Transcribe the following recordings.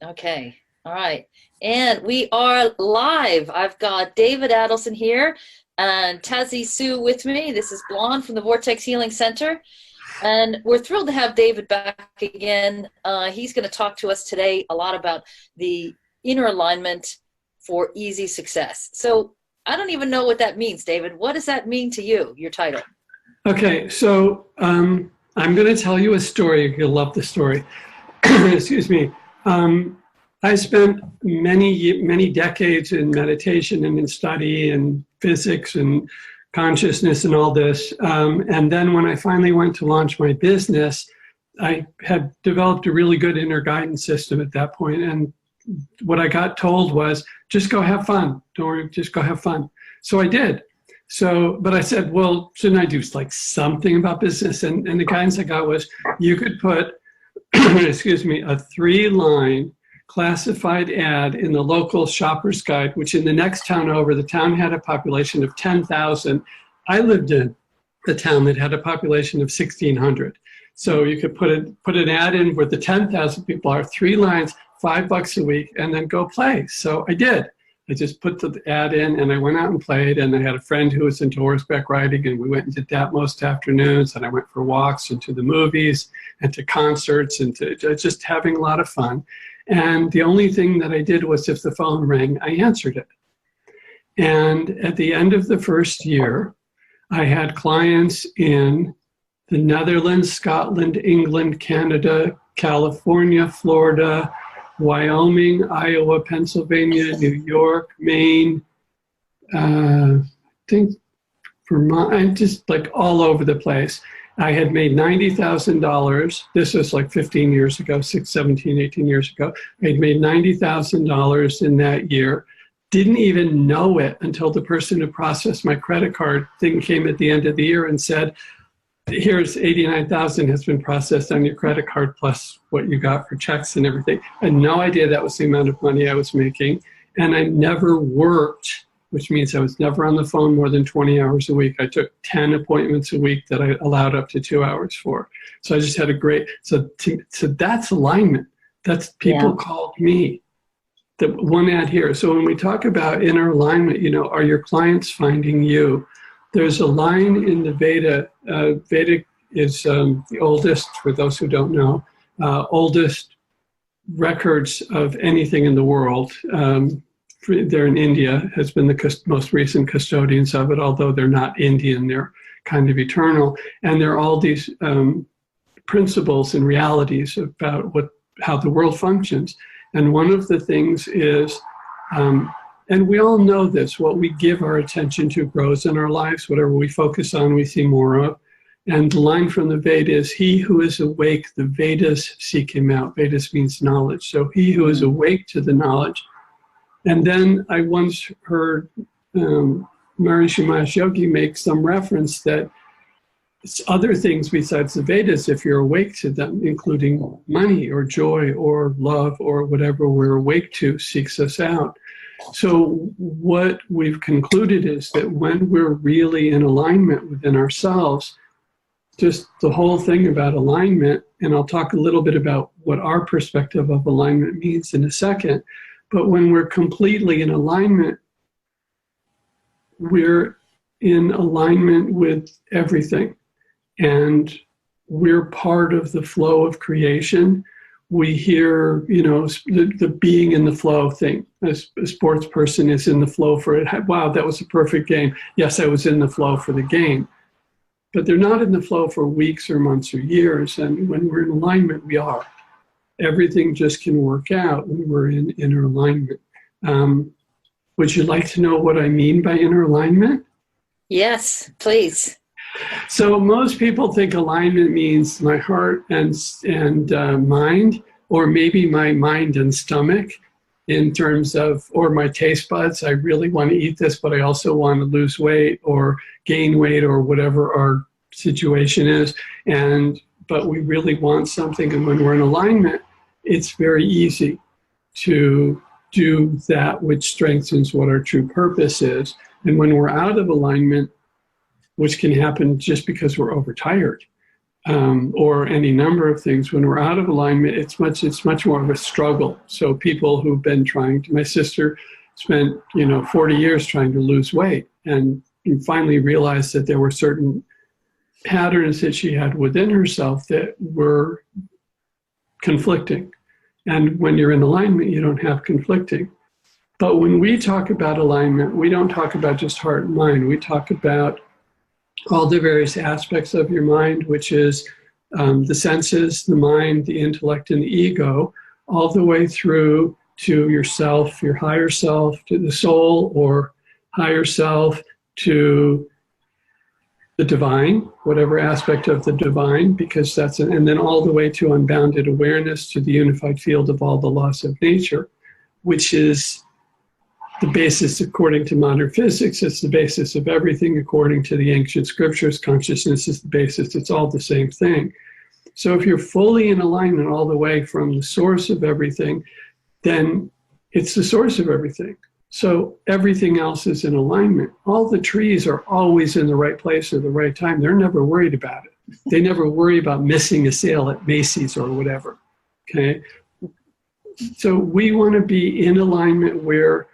Okay. All right. And we are live. I've got David Adelson here and Tazi Sue with me. This is Blonde from the Vortex Healing Center. And we're thrilled to have David back again. He's going to talk to us today a lot about the inner alignment for easy success. So I don't even know what that means, David. What does that mean to you, your title? Okay, so I'm going to tell you a story. You'll love the story. Excuse me. I spent many decades in meditation and in study and physics and consciousness and all this. And then when I finally went to launch my business, I had developed a really good inner guidance system at that point. And what I got told was, just go have fun. Don't worry, just go have fun. So I did. So, but I said, well, shouldn't I do like something about business? And the guidance I got was, you could put, excuse me, a 3-line classified ad in the local shopper's guide, which in the next town over, the town had a population of 10,000. I lived in a town that had a population of 1,600. So you could put an ad in where the 10,000 people are, 3 lines, $5 a week, and then go play. So I did. I just put the ad in and I went out and played, and I had a friend who was into horseback riding, and we went and did that most afternoons, and I went for walks and to the movies and to concerts and to just having a lot of fun. And the only thing that I did was, if the phone rang, I answered it. And at the end of the first year, I had clients in the Netherlands, Scotland, England, Canada, California, Florida, Wyoming, Iowa, Pennsylvania, New York, Maine, I think Vermont, just like all over the place. I had made $90,000. This was like 15 years ago, 17, 18 years ago. I had made $90,000 in that year. Didn't even know it until the person who processed my credit card thing came at the end of the year and said, here's 89,000 has been processed on your credit card plus what you got for checks and everything. I had no idea that was the amount of money I was making. And I never worked, which means I was never on the phone more than 20 hours a week. I took 10 appointments a week that I allowed up to 2 hours for. So I just had a great, so that's alignment. That's people called me. The one ad here. So when we talk about inner alignment, you know, are your clients finding you? There's a line in the Veda. Veda is the oldest, for those who don't know, oldest records of anything in the world. They're in India, has been the most recent custodians of it, although they're not Indian, they're kind of eternal. And there are all these principles and realities about how the world functions. And one of the things is, and we all know this, what we give our attention to grows in our lives. Whatever we focus on, we see more of. And the line from the Vedas, he who is awake, the Vedas seek him out. Vedas means knowledge. So he who is awake to the knowledge. And then I once heard Maharishi Mahesh Yogi make some reference that it's other things besides the Vedas, if you're awake to them, including money or joy or love or whatever we're awake to, seeks us out. So what we've concluded is that when we're really in alignment within ourselves, just the whole thing about alignment, and I'll talk a little bit about what our perspective of alignment means in a second, but when we're completely in alignment, we're in alignment with everything. And we're part of the flow of creation. We hear, you know, the being in the flow thing. A sports person is in the flow for it. Wow, that was a perfect game. Yes, I was in the flow for the game. But they're not in the flow for weeks or months or years. And when we're in alignment, we are. Everything just can work out when we're in inner alignment. Would you like to know what I mean by inner alignment? Yes, please. So most people think alignment means my heart and mind, or maybe my mind and stomach in terms of, or my taste buds. I really want to eat this, but I also want to lose weight or gain weight or whatever our situation is. But we really want something. And when we're in alignment, it's very easy to do that which strengthens what our true purpose is. And when we're out of alignment, which can happen just because we're overtired, or any number of things. When we're out of alignment, it's much more of a struggle. So people who've been trying to, my sister spent 40 years trying to lose weight, and finally realized that there were certain patterns that she had within herself that were conflicting. And when you're in alignment, you don't have conflicting. But when we talk about alignment, we don't talk about just heart and mind. We talk about all the various aspects of your mind, which is the senses, the mind, the intellect, and the ego, all the way through to yourself, your higher self, to the soul or higher self, to the divine, whatever aspect of the divine, because that's, and then all the way to unbounded awareness, to the unified field of all the laws of nature, which is the basis, according to modern physics. It's the basis of everything. According to the ancient scriptures, consciousness is the basis. It's all the same thing. So if you're fully in alignment all the way from the source of everything, then it's the source of everything. So everything else is in alignment. All the trees are always in the right place at the right time. They're never worried about it. They never worry about missing a sale at Macy's or whatever, okay? So we want to be in alignment where,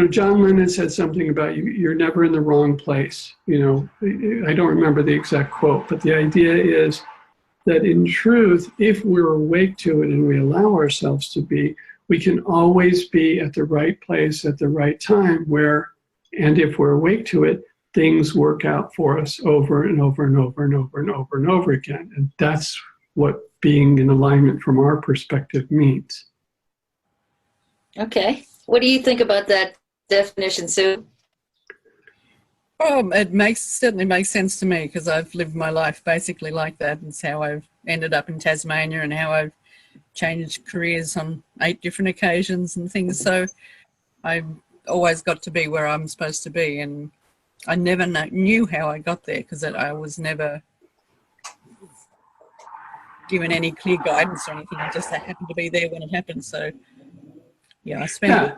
John Lennon said something about you're never in the wrong place. I don't remember the exact quote, but the idea is that in truth, if we're awake to it and we allow ourselves to be, we can always be at the right place at the right time and if we're awake to it, things work out for us over and over and over and over and over and over again. And that's what being in alignment from our perspective means. Okay. What do you think about that definition, Sue? It certainly makes sense to me, because I've lived my life basically like that. It's how I've ended up in Tasmania and how I've changed careers on 8 different occasions and things. So I've always got to be where I'm supposed to be, and I never knew how I got there, because I was never given any clear guidance or anything. I just happened to be there when it happened. So yeah, I spent it.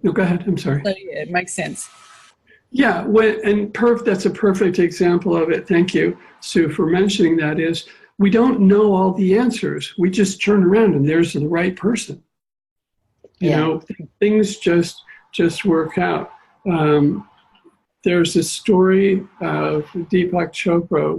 No, go ahead. I'm sorry. So yeah, it makes sense. Yeah, that's a perfect example of it. Thank you, Sue, for mentioning that. Is we don't know all the answers. We just turn around and there's the right person. Things just work out. There's a story of Deepak Chopra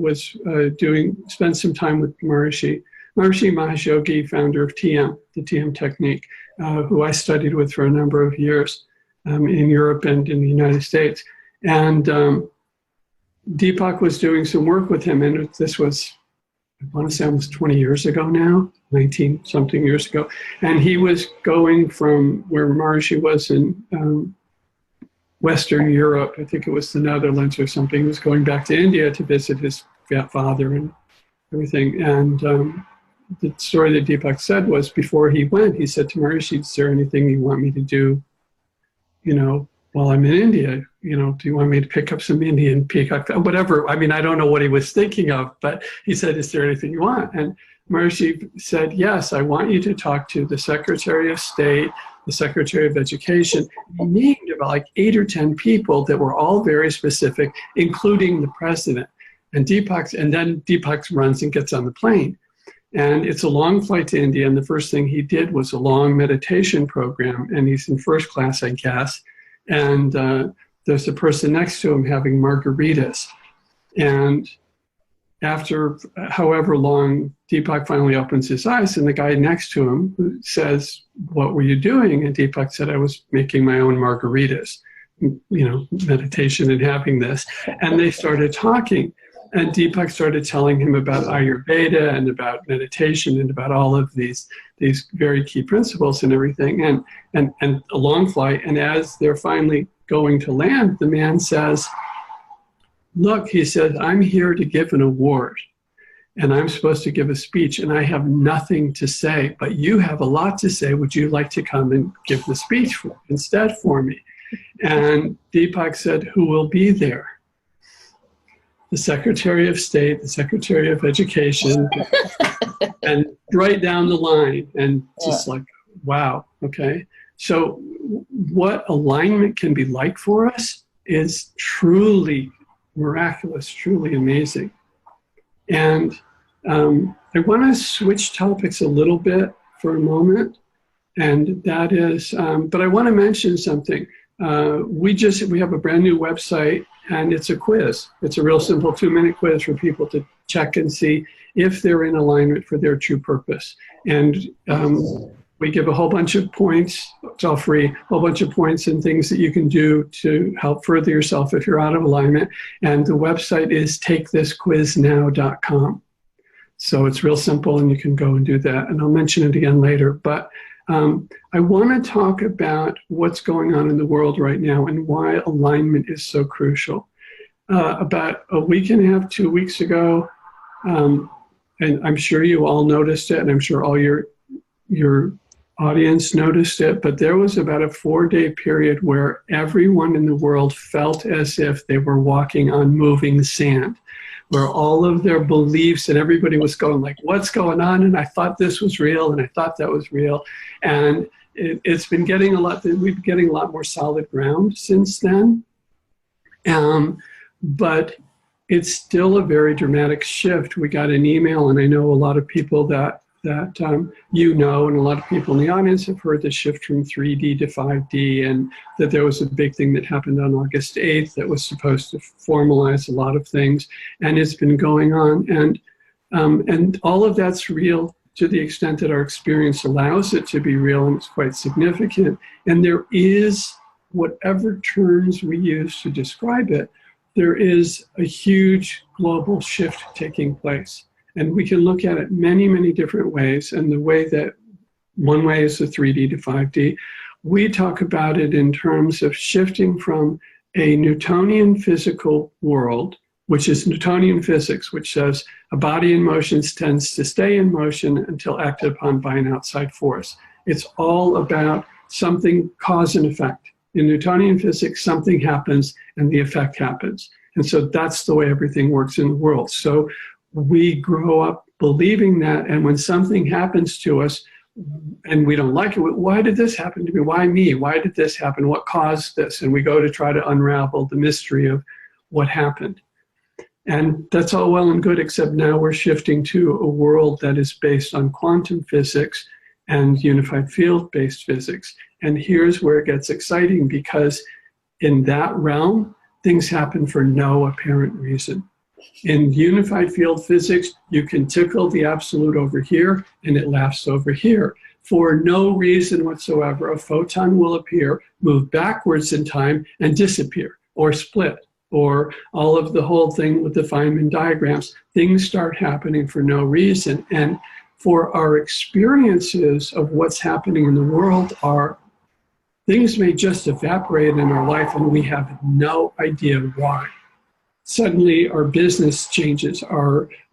spent some time with Maharishi Mahesh Yogi, founder of TM, the TM technique, who I studied with for a number of years in Europe and in the United States. And Deepak was doing some work with him, and this was, I want to say almost 20 years ago now, 19 something years ago. And he was going from where Maharishi was in Western Europe, I think it was the Netherlands or something. He was going back to India to visit his father and everything. And the story that Deepak said was, before he went, he said to Maharishi, is there anything you want me to do, while I'm in India? Do you want me to pick up some Indian peacock, whatever? I mean, I don't know what he was thinking of, but he said, is there anything you want? And Maharishi said, yes, I want you to talk to the Secretary of State, the Secretary of Education. He named about like 8 or 10 people that were all very specific, including the president. And then Deepak runs and gets on the plane. And it's a long flight to India. And the first thing he did was a long meditation program. And he's in first class, I guess. And there's a person next to him having margaritas. And after however long, Deepak finally opens his eyes, and the guy next to him says, what were you doing? And Deepak said, I was making my own margaritas, meditation and having this. And they started talking. And Deepak started telling him about Ayurveda and about meditation and about all of these very key principles and everything. And a long flight. And as they're finally going to land, the man says, look, he said, I'm here to give an award. And I'm supposed to give a speech, and I have nothing to say, but you have a lot to say. Would you like to come and give the speech instead for me? And Deepak said, who will be there? The Secretary of State, the Secretary of Education, and right down the line. And just like, wow, okay. So what alignment can be like for us is truly miraculous, truly amazing. And I want to switch topics a little bit for a moment. And that is, but I want to mention something. We have a brand new website, and it's a quiz. It's a real simple 2-minute quiz for people to check and see if they're in alignment for their true purpose. And we give a whole bunch of points. It's all free, a whole bunch of points and things that you can do to help further yourself if you're out of alignment. And the website is takethisquiznow.com. So it's real simple, and you can go and do that. And I'll mention it again later. But I want to talk about what's going on in the world right now and why alignment is so crucial. About a week and a half, 2 weeks ago, and I'm sure you all noticed it, and I'm sure all your audience noticed it, but there was about a 4-day period where everyone in the world felt as if they were walking on moving sand, where all of their beliefs and everybody was going like, what's going on? And I thought this was real, and I thought that was real. And it's been getting we've been getting a lot more solid ground since then. But it's still a very dramatic shift. We got an email, and I know a lot of people that you know, and a lot of people in the audience have heard the shift from 3D to 5D, and that there was a big thing that happened on August 8th that was supposed to formalize a lot of things, and it's been going on, and all of that's real to the extent that our experience allows it to be real, and it's quite significant. And there is, whatever terms we use to describe it, there is a huge global shift taking place. And we can look at it many, many different ways. And the way that one way is the 3D to 5D. We talk about it in terms of shifting from a Newtonian physical world, which is Newtonian physics, which says a body in motion tends to stay in motion until acted upon by an outside force. It's all about something, cause and effect. In Newtonian physics, something happens and the effect happens. And so that's the way everything works in the world. So we grow up believing that, and when something happens to us and we don't like it, why did this happen to me? Why me? Why did this happen? What caused this? And we go to try to unravel the mystery of what happened. And that's all well and good, except now we're shifting to a world that is based on quantum physics and unified field-based physics. And here's where it gets exciting, because in that realm, things happen for no apparent reason. In unified field physics, you can tickle the absolute over here and it laughs over here. For no reason whatsoever, a photon will appear, move backwards in time, and disappear or split, or all of the whole thing with the Feynman diagrams. Things start happening for no reason. And for our experiences of what's happening in the world, things may just evaporate in our life and we have no idea why. Suddenly our business changes,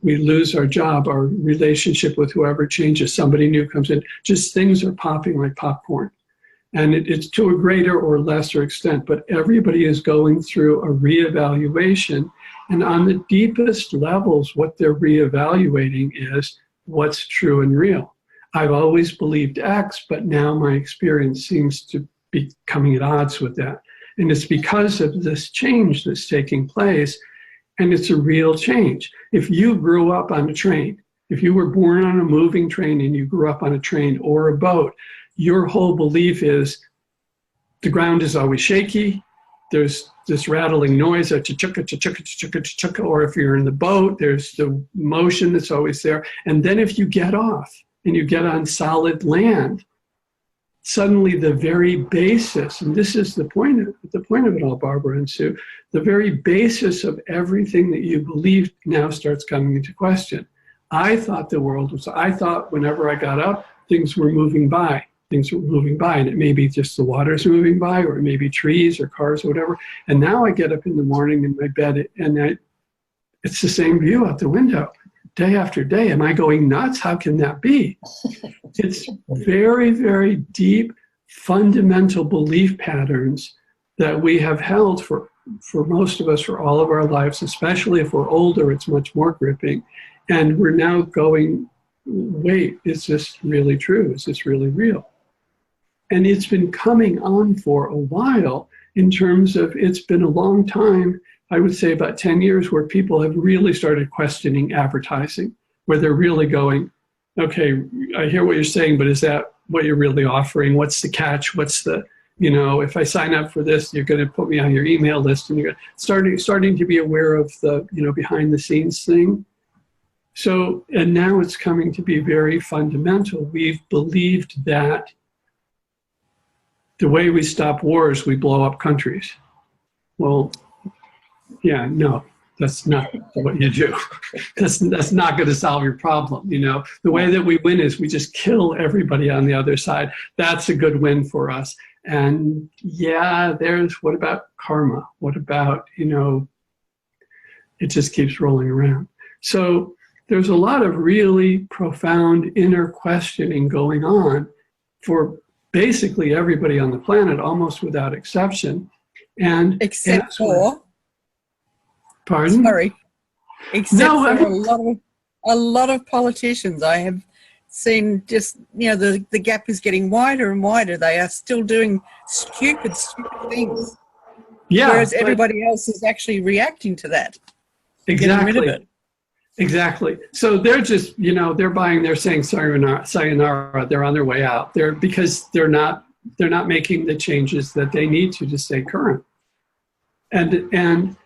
we lose our job, our relationship with whoever changes, somebody new comes in, just things are popping like popcorn. And it's to a greater or lesser extent, but everybody is going through a reevaluation. And on the deepest levels, what they're reevaluating is what's true and real. I've always believed X, but now my experience seems to be coming at odds with that. And it's because of this change that's taking place, and it's a real change. If you grew up on a train, if you were born on a moving train and you grew up on a train or a boat, your whole belief is the ground is always shaky, there's this rattling noise, a cha-chukka, cha-chukka, cha-chukka, cha-chukka, or if you're in the boat, there's the motion that's always there. And then if you get off and you get on solid land, suddenly the very basis, and this is the point of it all, Barbara and Sue, the very basis of everything that you believe now starts coming into question. I thought whenever I got up, things were moving by. Things were moving by, and it may be just the water's moving by, or it may be trees or cars or whatever. And now I get up in the morning in my bed, and it's the same view out the window. Day after day. Am I going nuts? How can that be? It's very, very deep, fundamental belief patterns that we have held for most of us for all of our lives, especially if we're older, it's much more gripping. And we're now going, wait, is this really true? Is this really real? And it's been coming on for a while in terms of it's been a long time I would say about 10 years, where people have really started questioning advertising, where they're really going, okay, I hear what you're saying, but is that what you're really offering? What's the catch? What's the, if I sign up for this, you're going to put me on your email list, and you're starting to be aware of the, behind the scenes thing. So, and now it's coming to be very fundamental. We've believed that the way we stop wars, we blow up countries. Well, yeah, no, that's not what you do. That's not going to solve your problem. The way that we win is we just kill everybody on the other side. That's a good win for us. And yeah, what about karma? What about, it just keeps rolling around. So there's a lot of really profound inner questioning going on for basically everybody on the planet, almost without exception. And except for, pardon? Sorry. Except for a lot of politicians. I have seen just, the gap is getting wider and wider. They are still doing stupid things. Yeah. Whereas everybody else is actually reacting to that. Exactly. Getting rid of it. Exactly. So they're just, they're saying sayonara. They're on their way out. Because they're not making the changes that they need to stay current. And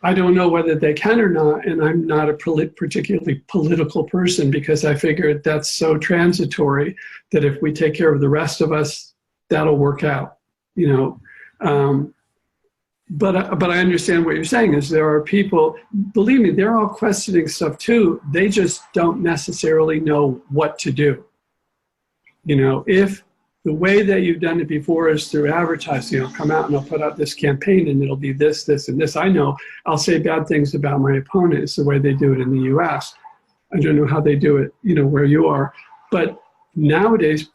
I don't know whether they can or not, and I'm not a particularly political person, because I figure that's so transitory that if we take care of the rest of us, that'll work out, But I understand what you're saying is there are people, believe me, they're all questioning stuff too. They just don't necessarily know what to do. If the way that you've done it before is through advertising, I'll come out and I'll put out this campaign and it'll be this, this, and this. I know I'll say bad things about my opponent. It's the way they do it in the US. I don't know how they do it, where you are. But nowadays,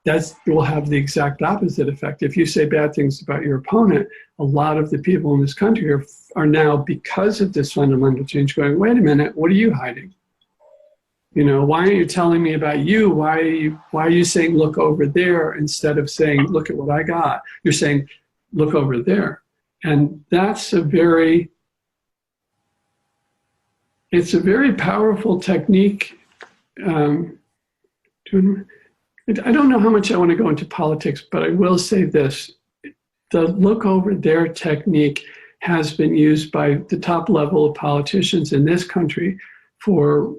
that will have the exact opposite effect. If you say bad things about your opponent, a lot of the people in this country are now, because of this fundamental change, going, wait a minute, what are you hiding? Why aren't you telling me about you? Why are you saying, look over there, instead of saying, look at what I got? You're saying, look over there. And that's it's a very powerful technique. I don't know how much I want to go into politics, but I will say this. The look over there technique has been used by the top level of politicians in this country for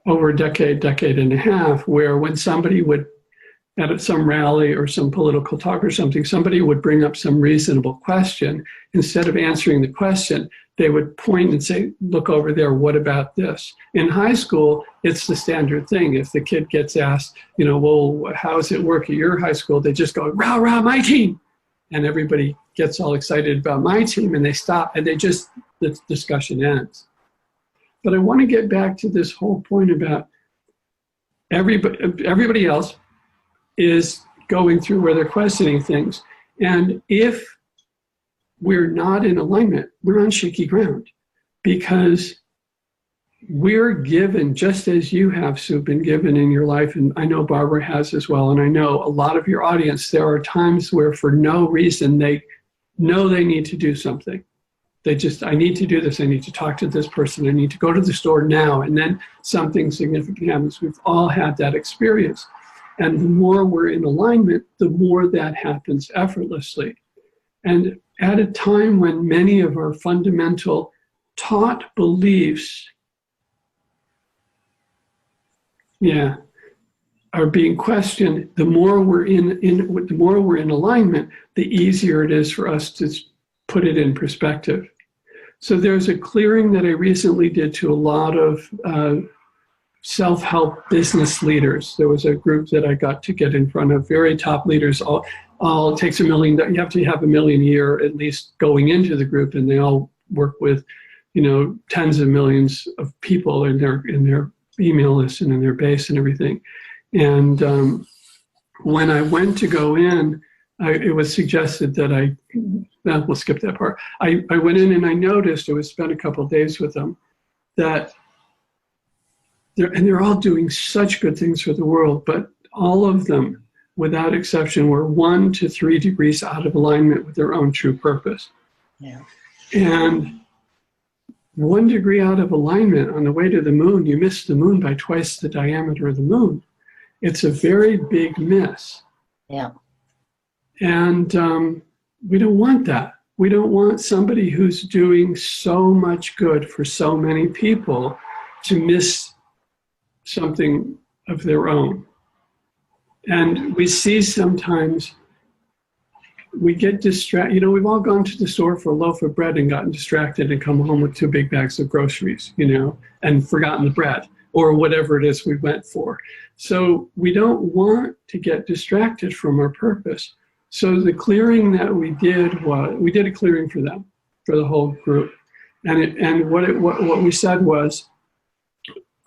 over a decade and a half, where when somebody would, at some rally or some political talk or something, somebody would bring up some reasonable question. Instead of answering the question, they would point and say, look over there, what about this? In high school, it's the standard thing. If the kid gets asked, well, how does it work at your high school? They just go, rah, rah, my team. And everybody gets all excited about my team, and they stop, and the discussion ends. But I want to get back to this whole point about everybody else is going through where they're questioning things. And if we're not in alignment, we're on shaky ground, because we're given, just as you have, Sue, been given in your life, and I know Barbara has as well, and I know a lot of your audience, there are times where for no reason they know they need to do something. I need to do this, I need to talk to this person, I need to go to the store now, and then something significant happens. We've all had that experience. And the more we're in alignment, the more that happens effortlessly. And at a time when many of our fundamental taught beliefs, are being questioned, the more we're in alignment, the easier it is for us to put it in perspective. So there's a clearing that I recently did to a lot of self-help business leaders. There was a group that I got to get in front of, very top leaders. All takes $1 million. You have to have $1 million a year at least going into the group, and they all work with, tens of millions of people in their email list and in their base and everything. And when I went to go in, it was suggested that we'll skip that part. I went in and I noticed, I spent a couple of days with them, that they're all doing such good things for the world, but all of them without exception, were 1 to 3 degrees out of alignment with their own true purpose. Yeah. And 1 degree out of alignment on the way to the moon, you miss the moon by twice the diameter of the moon. It's a very big miss. Yeah. And we don't want that. We don't want somebody who's doing so much good for so many people to miss something of their own. And we see sometimes we get distracted. You know, we've all gone to the store for a loaf of bread and gotten distracted and come home with 2 big bags of groceries, you know, and forgotten the bread or whatever it is we went for. So we don't want to get distracted from our purpose. So the clearing that we did was, we did a clearing for them, for the whole group. And what we said was,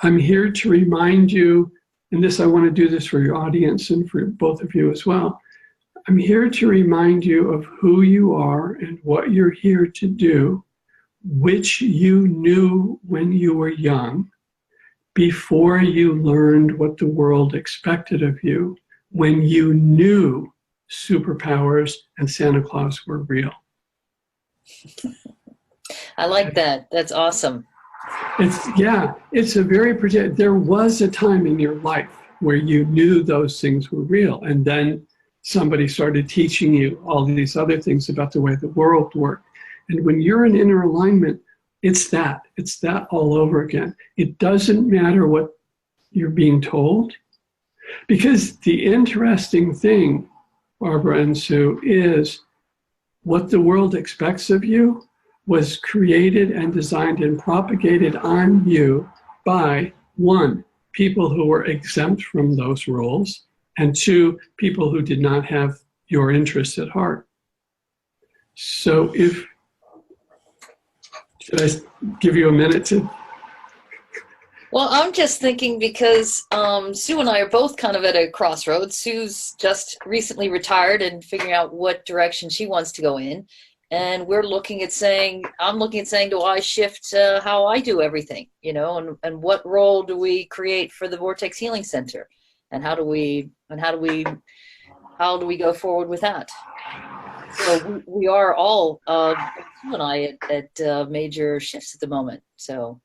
I'm here to remind you, and this, I want to do this for your audience and for both of you as well. I'm here to remind you of who you are and what you're here to do, which you knew when you were young, before you learned what the world expected of you, when you knew superpowers and Santa Claus were real. I like that. That's awesome. It's a very, there was a time in your life where you knew those things were real, and then somebody started teaching you all these other things about the way the world worked. And when you're in inner alignment, it's that all over again. It doesn't matter what you're being told, because the interesting thing, Barbara and Sue, is what the world expects of you was created and designed and propagated on you by, 1, people who were exempt from those rules, and 2, people who did not have your interests at heart. So should I give you a minute to? Well, I'm just thinking because Sue and I are both kind of at a crossroads. Sue's just recently retired and figuring out what direction she wants to go in. And we're looking at saying, I'm looking at saying, do I shift how I do everything, you know, and what role do we create for the Vortex Healing Center? And how do we go forward with that? So we are all, Sue and I, at major shifts at the moment, so.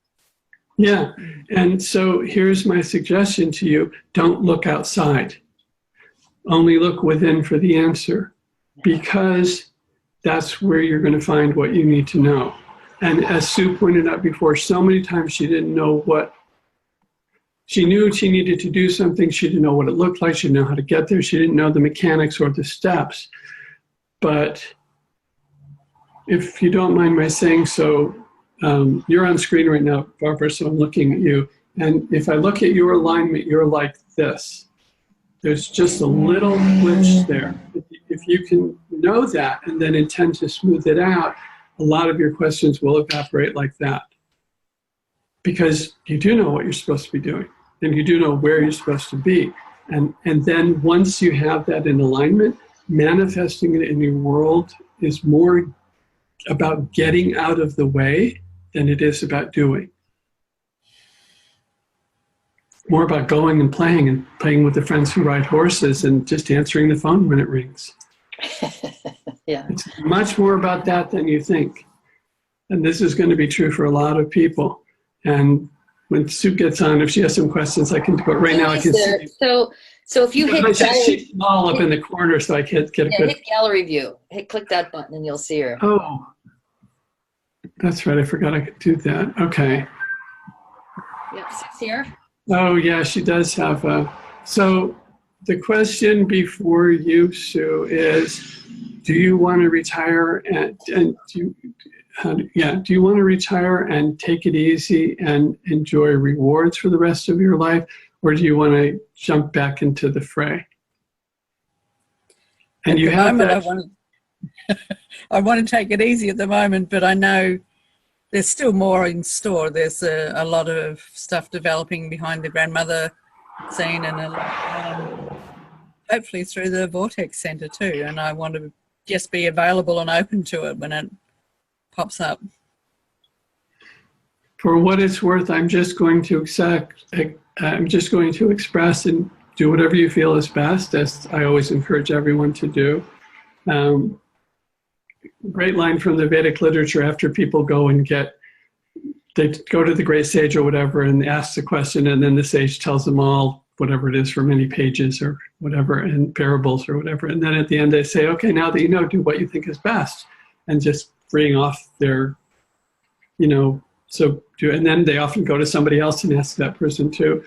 Yeah, and so here's my suggestion to you. Don't look outside. Only look within for the answer, because that's where you're going to find what you need to know. And as Sue pointed out before, so many times she didn't know what, she knew she needed to do something, she didn't know what it looked like, she didn't know how to get there, she didn't know the mechanics or the steps. But if you don't mind my saying so, you're on screen right now, Barbara, so I'm looking at you. And if I look at your alignment, you're like this. There's just a little glitch there. If you can know that and then intend to smooth it out, a lot of your questions will evaporate like that. Because you do know what you're supposed to be doing, and you do know where you're supposed to be. And then once you have that in alignment, manifesting it in your world is more about getting out of the way than it is about doing. More about going and playing with the friends who ride horses and just answering the phone when it rings. Yeah. It's much more about that than you think. And this is going to be true for a lot of people. And when Sue gets on, if she has some questions, I can do it right now. I can see. So if you hit she's small up in the corner, so I can't get a good. Hit gallery view. Click that button, and you'll see her. Oh, that's right. I forgot I could do that. Okay. Yep, Sue's here. Oh yeah, she does have a. So the question before you, Sue, is: do you want to retire and do you want to retire and take it easy and enjoy rewards for the rest of your life, or do you want to jump back into the fray? And you have that. I want to take it easy at the moment, but I know there's still more in store. There's a lot of stuff developing behind the grandmother scene, and hopefully through the Vortex Center too. And I want to just be available and open to it when it pops up. For what it's worth, I'm just going to express do whatever you feel is best, as I always encourage everyone to do. Great line from the Vedic literature after people go and they go to the great sage or whatever and ask the question, and then the sage tells them all whatever it is for many pages or whatever, and parables or whatever. And then at the end they say, okay, now that you know, do what you think is best, and just bring off their, and then they often go to somebody else and ask that person too.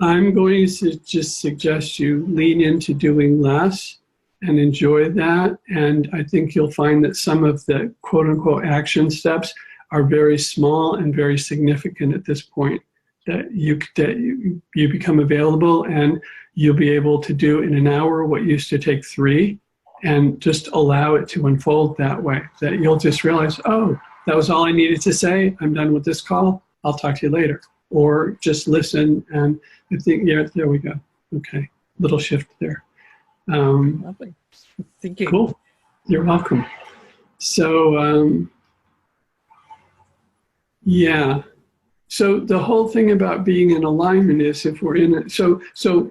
I'm going to just suggest you lean into doing less and enjoy that. And I think you'll find that some of the quote unquote action steps are very small and very significant at this point, that you become available, and you'll be able to do in an hour what used to take 3, and just allow it to unfold that way, that you'll just realize, oh, that was all I needed to say. I'm done with this call. I'll talk to you later. Or just listen and think, yeah, there we go. Okay, little shift there. Lovely. Thank you. Cool. You're welcome. So, yeah. So the whole thing about being in alignment is if we're in it. So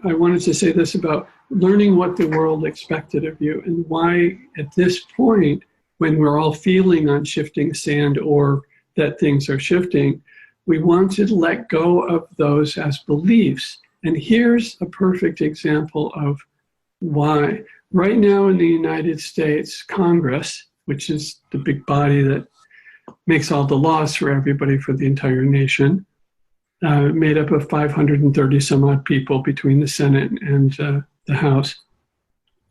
I wanted to say this about learning what the world expected of you, and why at this point, when we're all feeling on shifting sand or that things are shifting, we want to let go of those as beliefs. And here's a perfect example of why. Right now in the United States, Congress, which is the big body that makes all the laws for everybody for the entire nation, made up of 530 some odd people between the Senate and the House.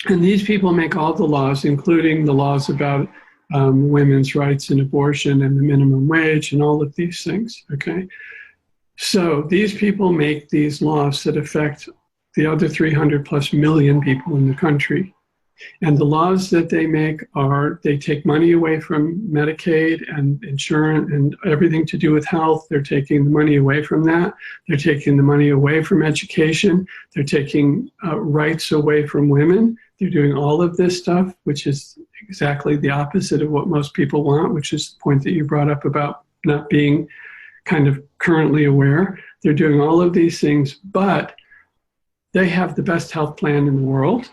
And these people make all the laws, including the laws about women's rights and abortion and the minimum wage and all of these things, okay? So these people make these laws that affect the other 300 plus million people in the country. And the laws that they make are, they take money away from Medicaid and insurance and everything to do with health. They're taking the money away from that. They're taking the money away from education. They're taking rights away from women. They're doing all of this stuff, which is exactly the opposite of what most people want, which is the point that you brought up about not being kind of currently aware. They're doing all of these things, but they have the best health plan in the world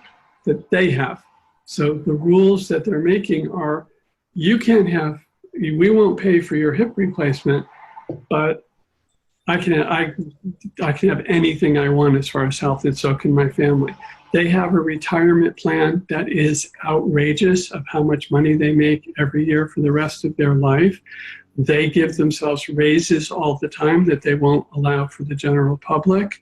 that they have. So the rules that they're making are, we won't pay for your hip replacement, but I can have anything I want as far as health, and so can my family. They have a retirement plan that is outrageous of how much money they make every year for the rest of their life. They give themselves raises all the time that they won't allow for the general public.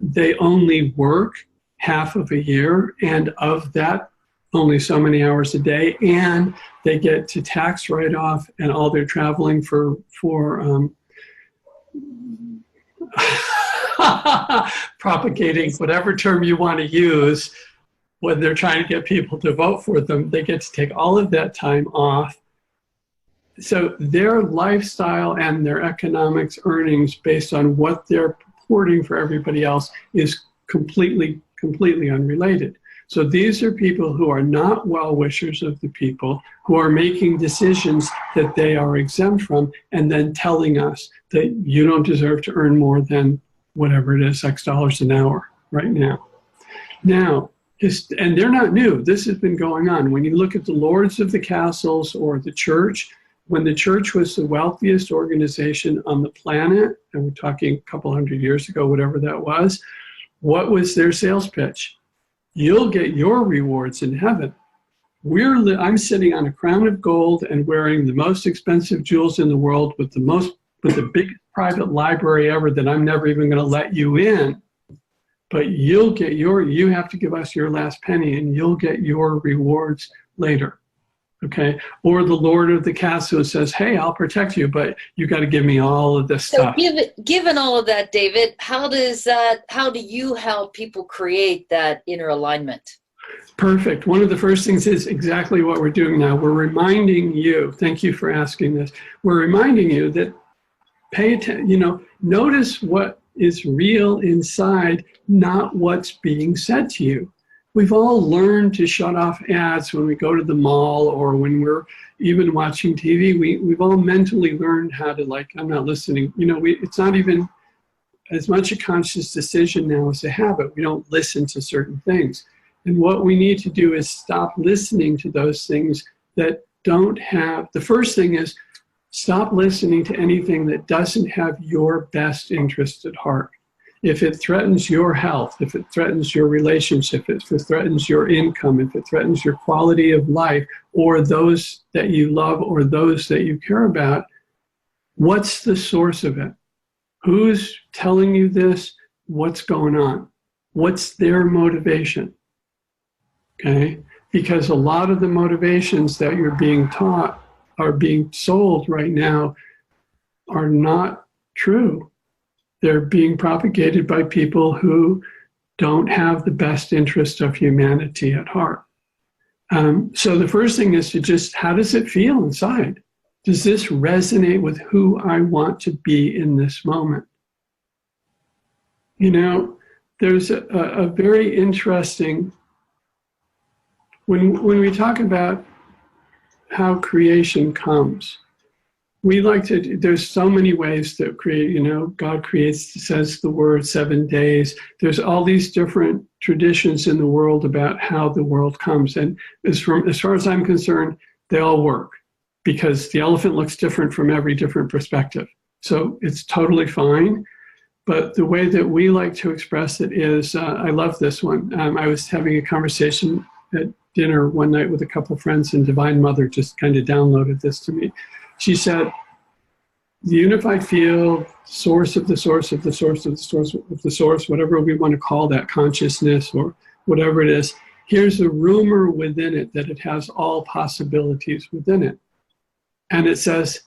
They only work half of a year, and of that, only so many hours a day, and they get to tax write-off and all their traveling for propagating whatever term you want to use when they're trying to get people to vote for them. They get to take all of that time off. So their lifestyle and their economics earnings based on what they're purporting for everybody else is completely unrelated. So these are people who are not well-wishers of the people, who are making decisions that they are exempt from, and then telling us that you don't deserve to earn more than whatever it is, X dollars an hour right now. Now, and they're not new. This has been going on. When you look at the lords of the castles or the church, when the church was the wealthiest organization on the planet, and we're talking a couple hundred years ago, whatever that was, what was their sales pitch? You'll get your rewards in heaven. I'm sitting on a crown of gold and wearing the most expensive jewels in the world with the biggest private library ever that I'm never even going to let you in. But you have to give us your last penny and you'll get your rewards later. Okay, or the Lord of the Castle says, hey, I'll protect you, but you got to give me all of this stuff. Given all of that, David, how do you help people create that inner alignment? Perfect. One of the first things is exactly what we're doing now. We're reminding you, thank you for asking this. We're reminding you that pay attention, notice what is real inside, not what's being said to you. We've all learned to shut off ads when we go to the mall or when we're even watching TV. We've all mentally learned how to, I'm not listening. It's not even as much a conscious decision now as a habit. We don't listen to certain things. And what we need to do is stop listening to those things that don't have, the first thing is stop listening to anything that doesn't have your best interest at heart. If it threatens your health, if it threatens your relationship, if it threatens your income, if it threatens your quality of life, or those that you love or those that you care about, what's the source of it? Who's telling you this? What's going on? What's their motivation? Okay? Because a lot of the motivations that you're being taught are being sold right now are not true. They're being propagated by people who don't have the best interest of humanity at heart. So the first thing is to just, how does it feel inside? Does this resonate with who I want to be in this moment? You know, there's a very interesting, when we talk about how creation comes, we like to, there's so many ways to create, you know, God creates, says the word 7 days. There's all these different traditions in the world about how the world comes. And as far as I'm concerned, they all work because the elephant looks different from every different perspective. So it's totally fine. But the way that we like to express it is, I love this one. I was having a conversation at dinner one night with a couple of friends, and Divine Mother just kind of downloaded this to me. She said, the unified field, source of the source of the source of the source of the source, whatever we want to call that, consciousness or whatever it is, here's a rumor within it that it has all possibilities within it. And it says,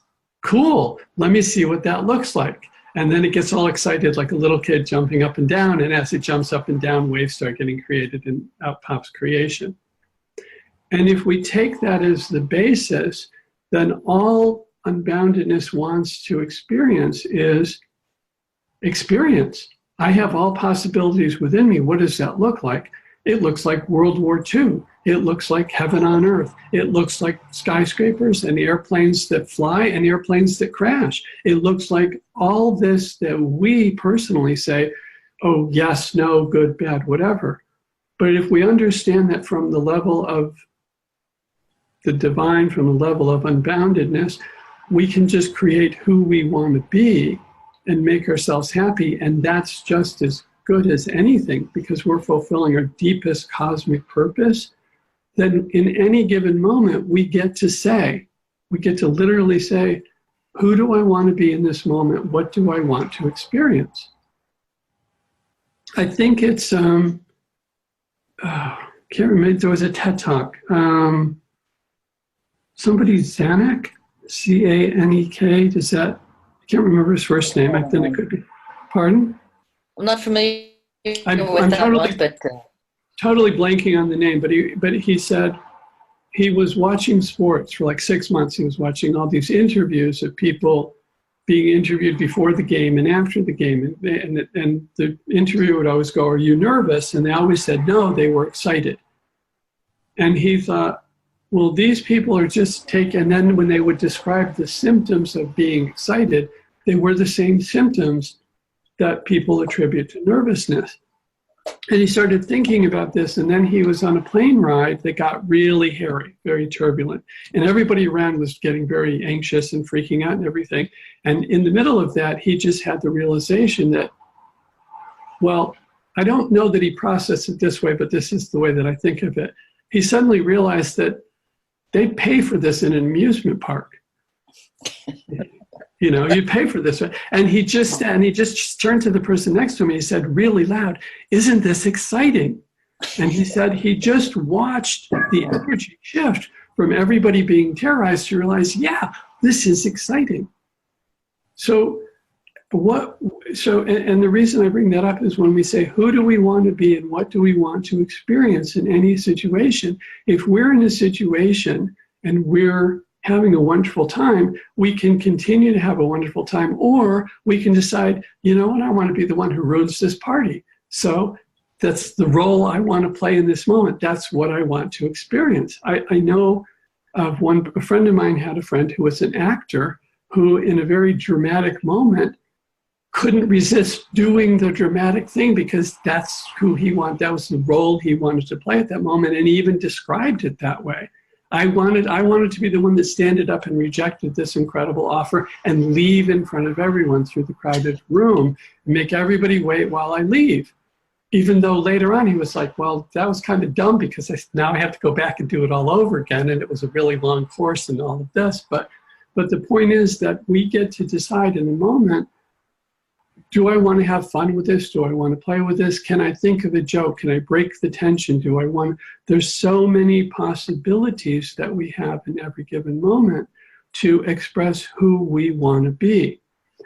cool, let me see what that looks like. And then it gets all excited like a little kid jumping up and down. And as it jumps up and down, waves start getting created and out pops creation. And if we take that as the basis, then all unboundedness wants to experience is experience. I have all possibilities within me. What does that look like? It looks like World War II. It looks like heaven on earth. It looks like skyscrapers and airplanes that fly and airplanes that crash. It looks like all this that we personally say, oh, yes, no, good, bad, whatever. But if we understand that from the level of the divine, from the level of unboundedness, we can just create who we want to be and make ourselves happy. And that's just as good as anything, because we're fulfilling our deepest cosmic purpose. Then in any given moment, we get to literally say, who do I want to be in this moment? What do I want to experience? I think it's, can't remember, there was a TED Talk. Somebody, Zanuck, C-A-N-E-K, does that, I can't remember his first name. I think it could be. Pardon? I'm not familiar with I'm that totally, one, but totally blanking on the name, but he said he was watching sports for like 6 months. He was watching all these interviews of people being interviewed before the game and after the game. And the interviewer would always go, are you nervous? And they always said, no, they were excited. And he thought, well, these people are just taking, and then when they would describe the symptoms of being excited, they were the same symptoms that people attribute to nervousness. And he started thinking about this, and then he was on a plane ride that got really hairy, very turbulent. And everybody around was getting very anxious and freaking out and everything. And in the middle of that, he just had the realization that, well, I don't know that he processed it this way, but this is the way that I think of it. He suddenly realized that they pay for this in an amusement park. You know, you pay for this. And he just turned to the person next to him and he said really loud, isn't this exciting? And he said he just watched the energy shift from everybody being terrorized to realize, yeah, this is exciting. So and the reason I bring that up is when we say, who do we want to be and what do we want to experience in any situation? If we're in a situation and we're having a wonderful time, we can continue to have a wonderful time, or we can decide, you know what, I want to be the one who ruins this party. So that's the role I want to play in this moment. That's what I want to experience. I know of a friend of mine had a friend who was an actor who in a very dramatic moment couldn't resist doing the dramatic thing because that's who he wanted. That was the role he wanted to play at that moment, and he even described it that way. I wanted to be the one that standed up and rejected this incredible offer and leave in front of everyone through the crowded room and make everybody wait while I leave. Even though later on he was like, well, that was kind of dumb because now I have to go back and do it all over again, and it was a really long course and all of this. But the point is that we get to decide in the moment, do I want to have fun with this? Do I want to play with this? Can I think of a joke? Can I break the tension? There's so many possibilities that we have in every given moment to express who we want to be.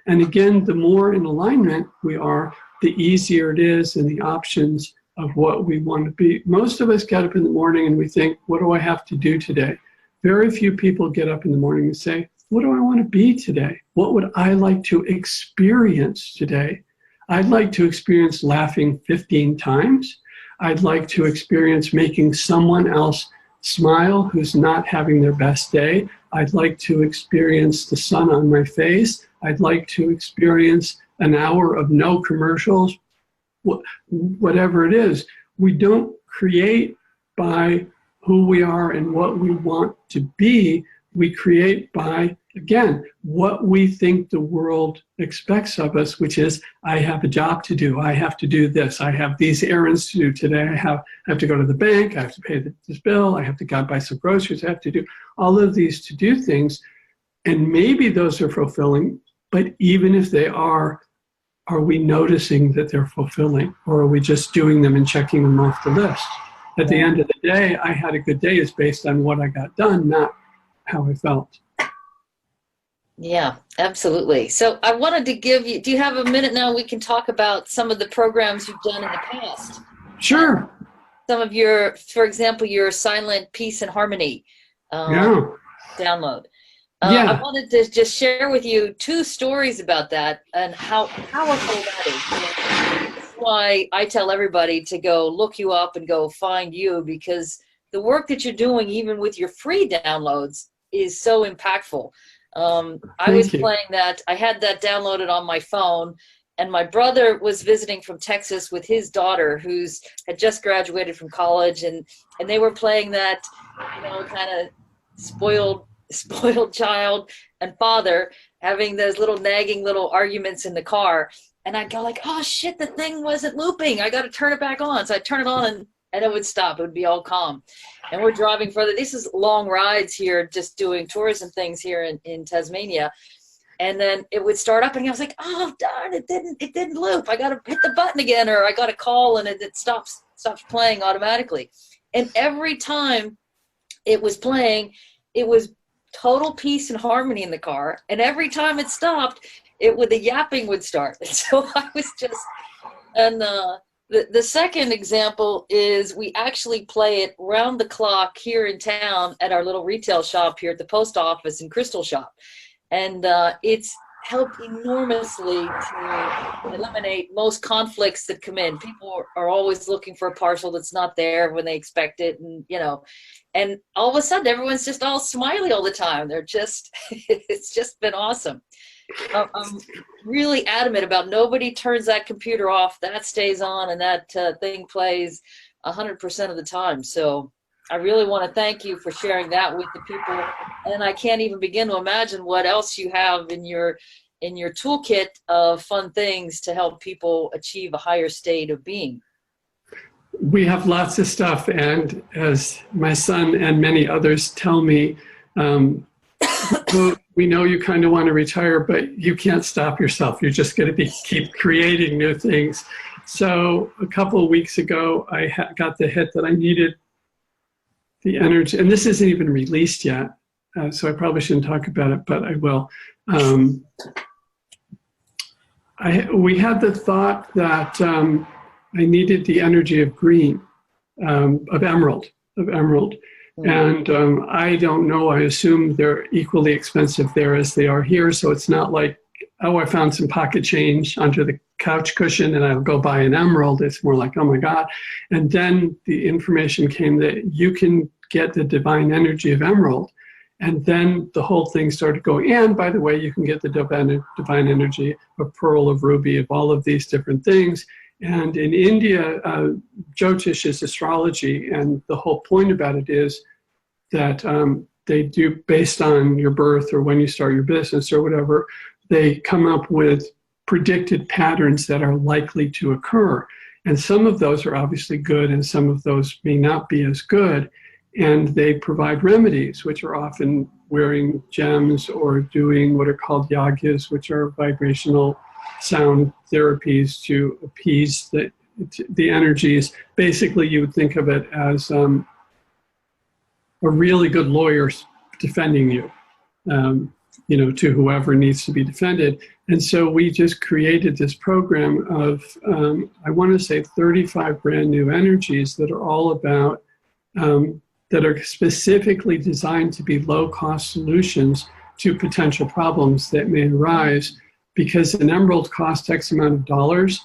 And again, the more in alignment we are, the easier it is in the options of what we want to be. Most of us get up in the morning and we think, what do I have to do today? Very few people get up in the morning and say, what do I want to be today? What would I like to experience today? I'd like to experience laughing 15 times. I'd like to experience making someone else smile who's not having their best day. I'd like to experience the sun on my face. I'd like to experience an hour of no commercials, whatever it is. We don't create by who we are and what we want to be. We create by, again, what we think the world expects of us, which is, I have a job to do. I have to do this. I have these errands to do today. I have to go to the bank. I have to pay this bill. I have to go buy some groceries. I have to do all of these to-do things. And maybe those are fulfilling, but even if they are we noticing that they're fulfilling, or are we just doing them and checking them off the list? At the end of the day, I had a good day is based on what I got done, not how I felt. Yeah, absolutely. So I wanted to give you, do you have a minute now? We can talk about some of the programs you've done in the past. Sure. Some of your, for example, your Silent Peace and Harmony download. I wanted to just share with you 2 stories about that and how powerful that is. That's why I tell everybody to go look you up and go find you, because the work that you're doing, even with your free downloads, is so impactful. I was playing that. I had that downloaded on my phone, and my brother was visiting from Texas with his daughter, had just graduated from college, and they were playing that, kind of spoiled child and father having those little nagging little arguments in the car. And I'd go like, oh shit, the thing wasn't looping. I got to turn it back on. So I'd turn it on and it would stop. It would be all calm. And we're driving further. This is long rides here, just doing tourism things here in Tasmania. And then it would start up and I was like, oh darn, it didn't loop. I got to hit the button again, or I got to call, and it stops playing automatically. And every time it was playing, it was total peace and harmony in the car. And every time it stopped, the yapping would start. And so I was just, and the second example is we actually play it round the clock here in town at our little retail shop here at the post office in Crystal Shop. And it's helped enormously to eliminate most conflicts that come in. People are always looking for a parcel that's not there when they expect it, and all of a sudden everyone's just all smiley all the time. They're just, it's just been awesome. I'm really adamant about nobody turns that computer off. That stays on, and that thing plays 100% of the time. So I really want to thank you for sharing that with the people. And I can't even begin to imagine what else you have in your toolkit of fun things to help people achieve a higher state of being. We have lots of stuff, and as my son and many others tell me, we know you kind of want to retire, but you can't stop yourself. You're just going to keep creating new things. So a couple of weeks ago, I got the hit that I needed the energy, and this isn't even released yet, so I probably shouldn't talk about it, but I will. We had the thought that I needed the energy of green, of emerald. And I don't know, I assume they're equally expensive there as they are here. So it's not like, oh, I found some pocket change under the couch cushion and I'll go buy an emerald. It's more like, oh my God. And then the information came that you can get the divine energy of emerald And then the whole thing started going. And by the way, you can get the divine energy of pearl, of ruby, of all of these different things. And in India, Jyotish is astrology. And the whole point about it is that they do, based on your birth or when you start your business or whatever, they come up with predicted patterns that are likely to occur. And some of those are obviously good and some of those may not be as good. And they provide remedies, which are often wearing gems or doing what are called yagyas, which are vibrational sound therapies to appease the energies. Basically, you would think of it as a really good lawyer defending you, to whoever needs to be defended. And so we just created this program of, I want to say 35 brand new energies that are all about, that are specifically designed to be low-cost solutions to potential problems that may arise, because an emerald costs X amount of dollars,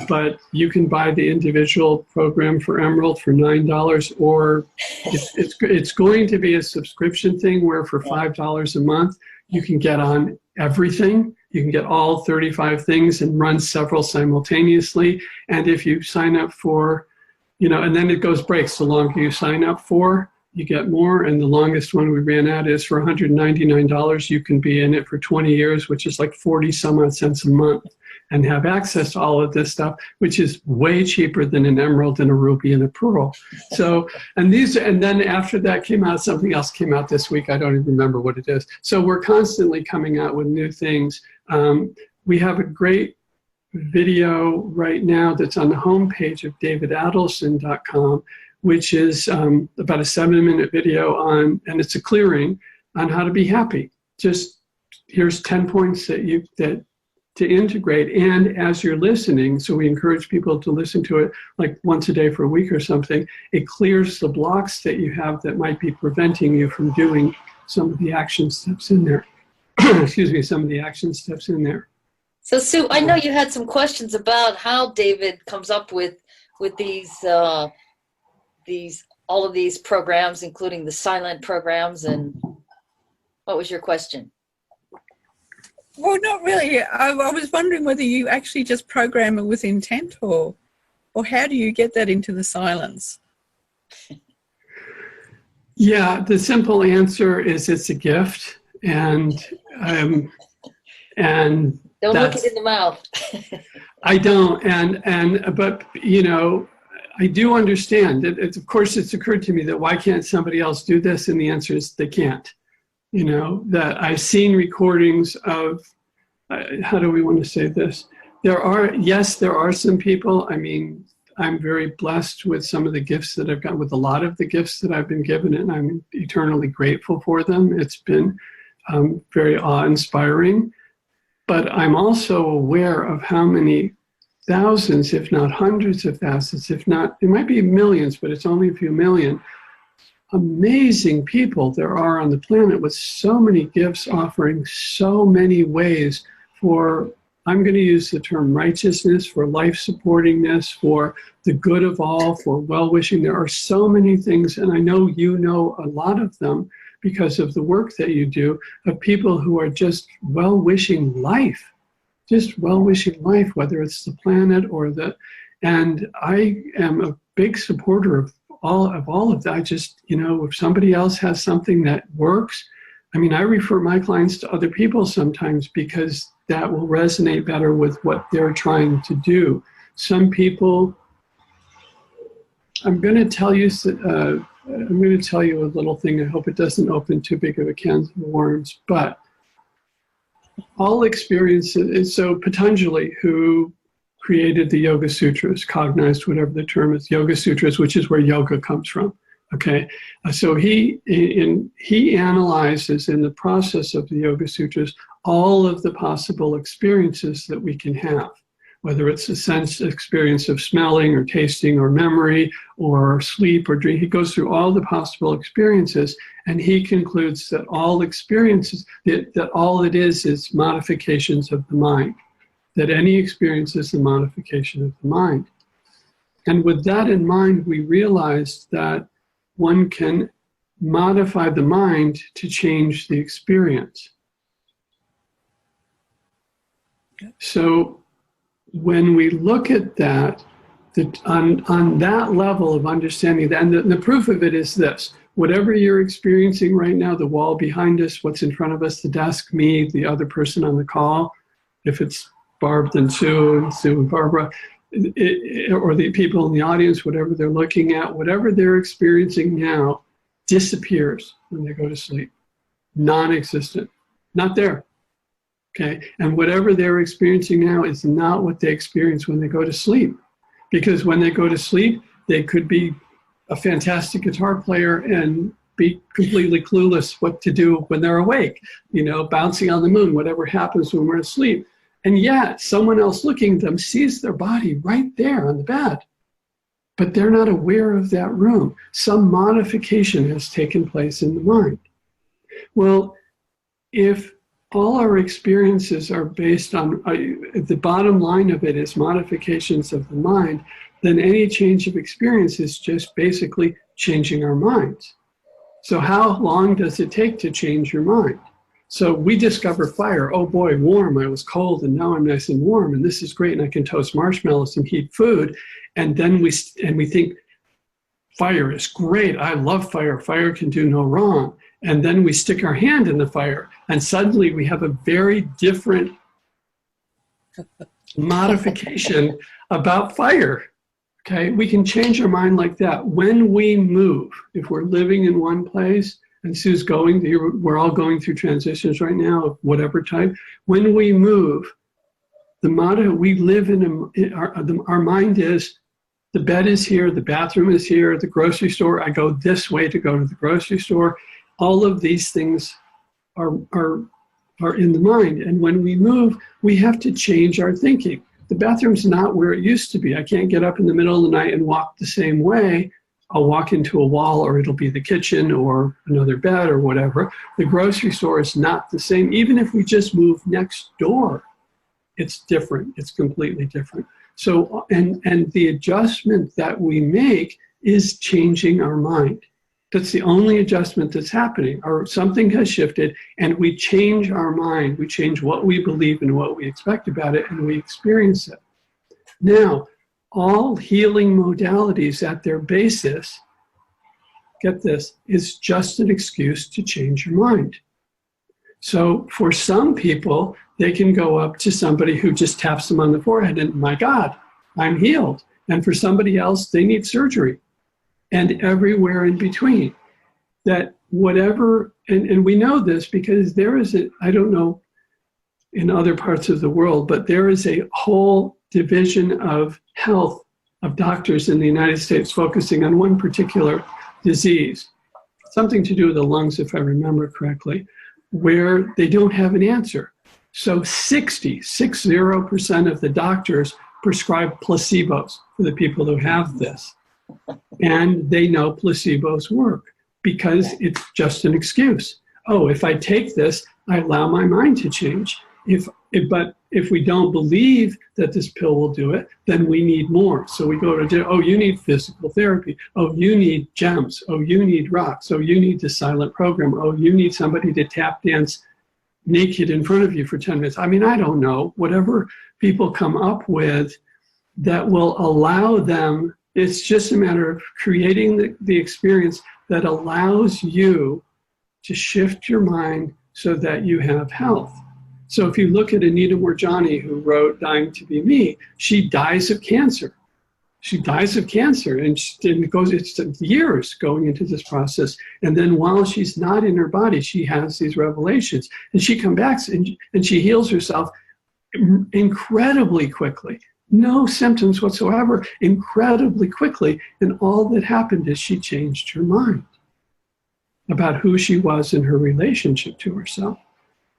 but you can buy the individual program for emerald for $9, or it's going to be a subscription thing where for $5 a month, you can get on everything. You can get all 35 things and run several simultaneously. And if you sign up for, and then it breaks. The longer you sign up for, you get more. And the longest one we ran out is for $199. You can be in it for 20 years, which is like 40 some odd cents a month, and have access to all of this stuff, which is way cheaper than an emerald and a ruby and a pearl. So, and then after that came out, something else came out this week. I don't even remember what it is. So we're constantly coming out with new things. We have a great video right now that's on the homepage of davidadelson.com, which is about a 7-minute video on, and it's a clearing on how to be happy. Just here's 10 points that to integrate. And as you're listening, so we encourage people to listen to it like once a day for a week or something, it clears the blocks that you have that might be preventing you from doing some of the action steps in there. Excuse me, some of the action steps in there. So Sue, I know you had some questions about how David comes up with all of these programs, including the silent programs. And what was your question? Well, not really. I was wondering whether you actually just program it with intent, or how do you get that into the silence? Yeah, the simple answer is it's a gift, and Don't look it in the mouth. I don't, but I do understand it. Of course, it's occurred to me that why can't somebody else do this? And the answer is they can't. That I've seen recordings of, how do we want to say this? There are some people. I mean, I'm very blessed with some of the gifts that I've got, with a lot of the gifts that I've been given, and I'm eternally grateful for them. It's been very awe-inspiring. But I'm also aware of how many thousands, if not hundreds of thousands, if not, it might be millions, but it's only a few million, amazing people there are on the planet with so many gifts, offering so many ways for, I'm going to use the term righteousness, for life supportingness, for the good of all, for well-wishing. There are so many things, and I know you know a lot of them because of the work that you do, of people who are just well-wishing life, whether it's the planet or and I am a big supporter of all of that. I just, if somebody else has something that works, I mean, I refer my clients to other people sometimes because that will resonate better with what they're trying to do. Some people, I'm going to tell you a little thing. I hope it doesn't open too big of a can of worms, but all experiences, so Patanjali, who created the Yoga Sutras, cognized whatever the term is, Yoga Sutras, which is where yoga comes from. Okay, so he analyzes in the process of the Yoga Sutras all of the possible experiences that we can have, whether it's a sense experience of smelling or tasting or memory or sleep or dream. He goes through all the possible experiences, and he concludes that all experiences, that all it is modifications of the mind, that any experience is the modification of the mind. And with that in mind, we realized that one can modify the mind to change the experience. So when we look at that, on that level of understanding that, and the proof of it is this: whatever you're experiencing right now, the wall behind us, what's in front of us, the desk, me, the other person on the call, if it's Barb, then Sue and Barbara, or the people in the audience, whatever they're looking at, whatever they're experiencing now disappears when they go to sleep. Non-existent, not there. Okay, and whatever they're experiencing now is not what they experience when they go to sleep. Because when they go to sleep, they could be a fantastic guitar player and be completely clueless what to do when they're awake, you know, bouncing on the moon, whatever happens when we're asleep. And yet someone else looking at them sees their body right there on the bed, but they're not aware of that room. Some modification has taken place in the mind. Well, if all our experiences are based on, the bottom line of it is modifications of the mind, then any change of experience is just basically changing our minds. So how long does it take to change your mind? So we discover fire. Oh boy, warm. I was cold and now I'm nice and warm, and this is great, and I can toast marshmallows and heat food. And then we think fire is great. I love fire. Fire can do no wrong. And then we stick our hand in the fire, and suddenly we have a very different modification about fire. Okay, we can change our mind like that. When we move, if we're living in one place, and Sue's we're all going through transitions right now of whatever type. When we move, the motto we live our mind is, the bed is here, the bathroom is here, the grocery store, I go this way to go to the grocery store. All of these things are in the mind. And when we move, we have to change our thinking. The bathroom's not where it used to be. I can't get up in the middle of the night and walk the same way. I'll walk into a wall, or it'll be the kitchen or another bed or whatever. The grocery store is not the same. Even if we just move next door, it's different. It's completely different. So, and the adjustment that we make is changing our mind. That's the only adjustment that's happening, or something has shifted and we change our mind. We change what we believe and what we expect about it, and we experience it. Now, all healing modalities at their basis, get this, is just an excuse to change your mind. So for some people, they can go up to somebody who just taps them on the forehead and, my God, I'm healed. And for somebody else, they need surgery. And everywhere in between. That whatever, and we know this because there is I don't know in other parts of the world, but there is a whole division of health of doctors in the United States focusing on one particular disease, something to do with the lungs, if I remember correctly, where they don't have an answer. So 60% of the doctors prescribe placebos for the people who have this. And they know placebos work because it's just an excuse. Oh, if I take this, I allow my mind to change. But if we don't believe that this pill will do it, then we need more. So we go to, oh, you need physical therapy. Oh, you need gems. Oh, you need rocks. Oh, you need the silent program. Oh, you need somebody to tap dance naked in front of you for 10 minutes. I mean, I don't know. Whatever people come up with that will allow them, it's just a matter of creating the experience that allows you to shift your mind so that you have health. So if you look at Anita Moorjani, who wrote Dying to Be Me, she dies of cancer. She dies of cancer, and it's years going into this process. And then while she's not in her body, she has these revelations. And she comes back and she heals herself incredibly quickly. No symptoms whatsoever, incredibly quickly. And all that happened is she changed her mind about who she was in her relationship to herself.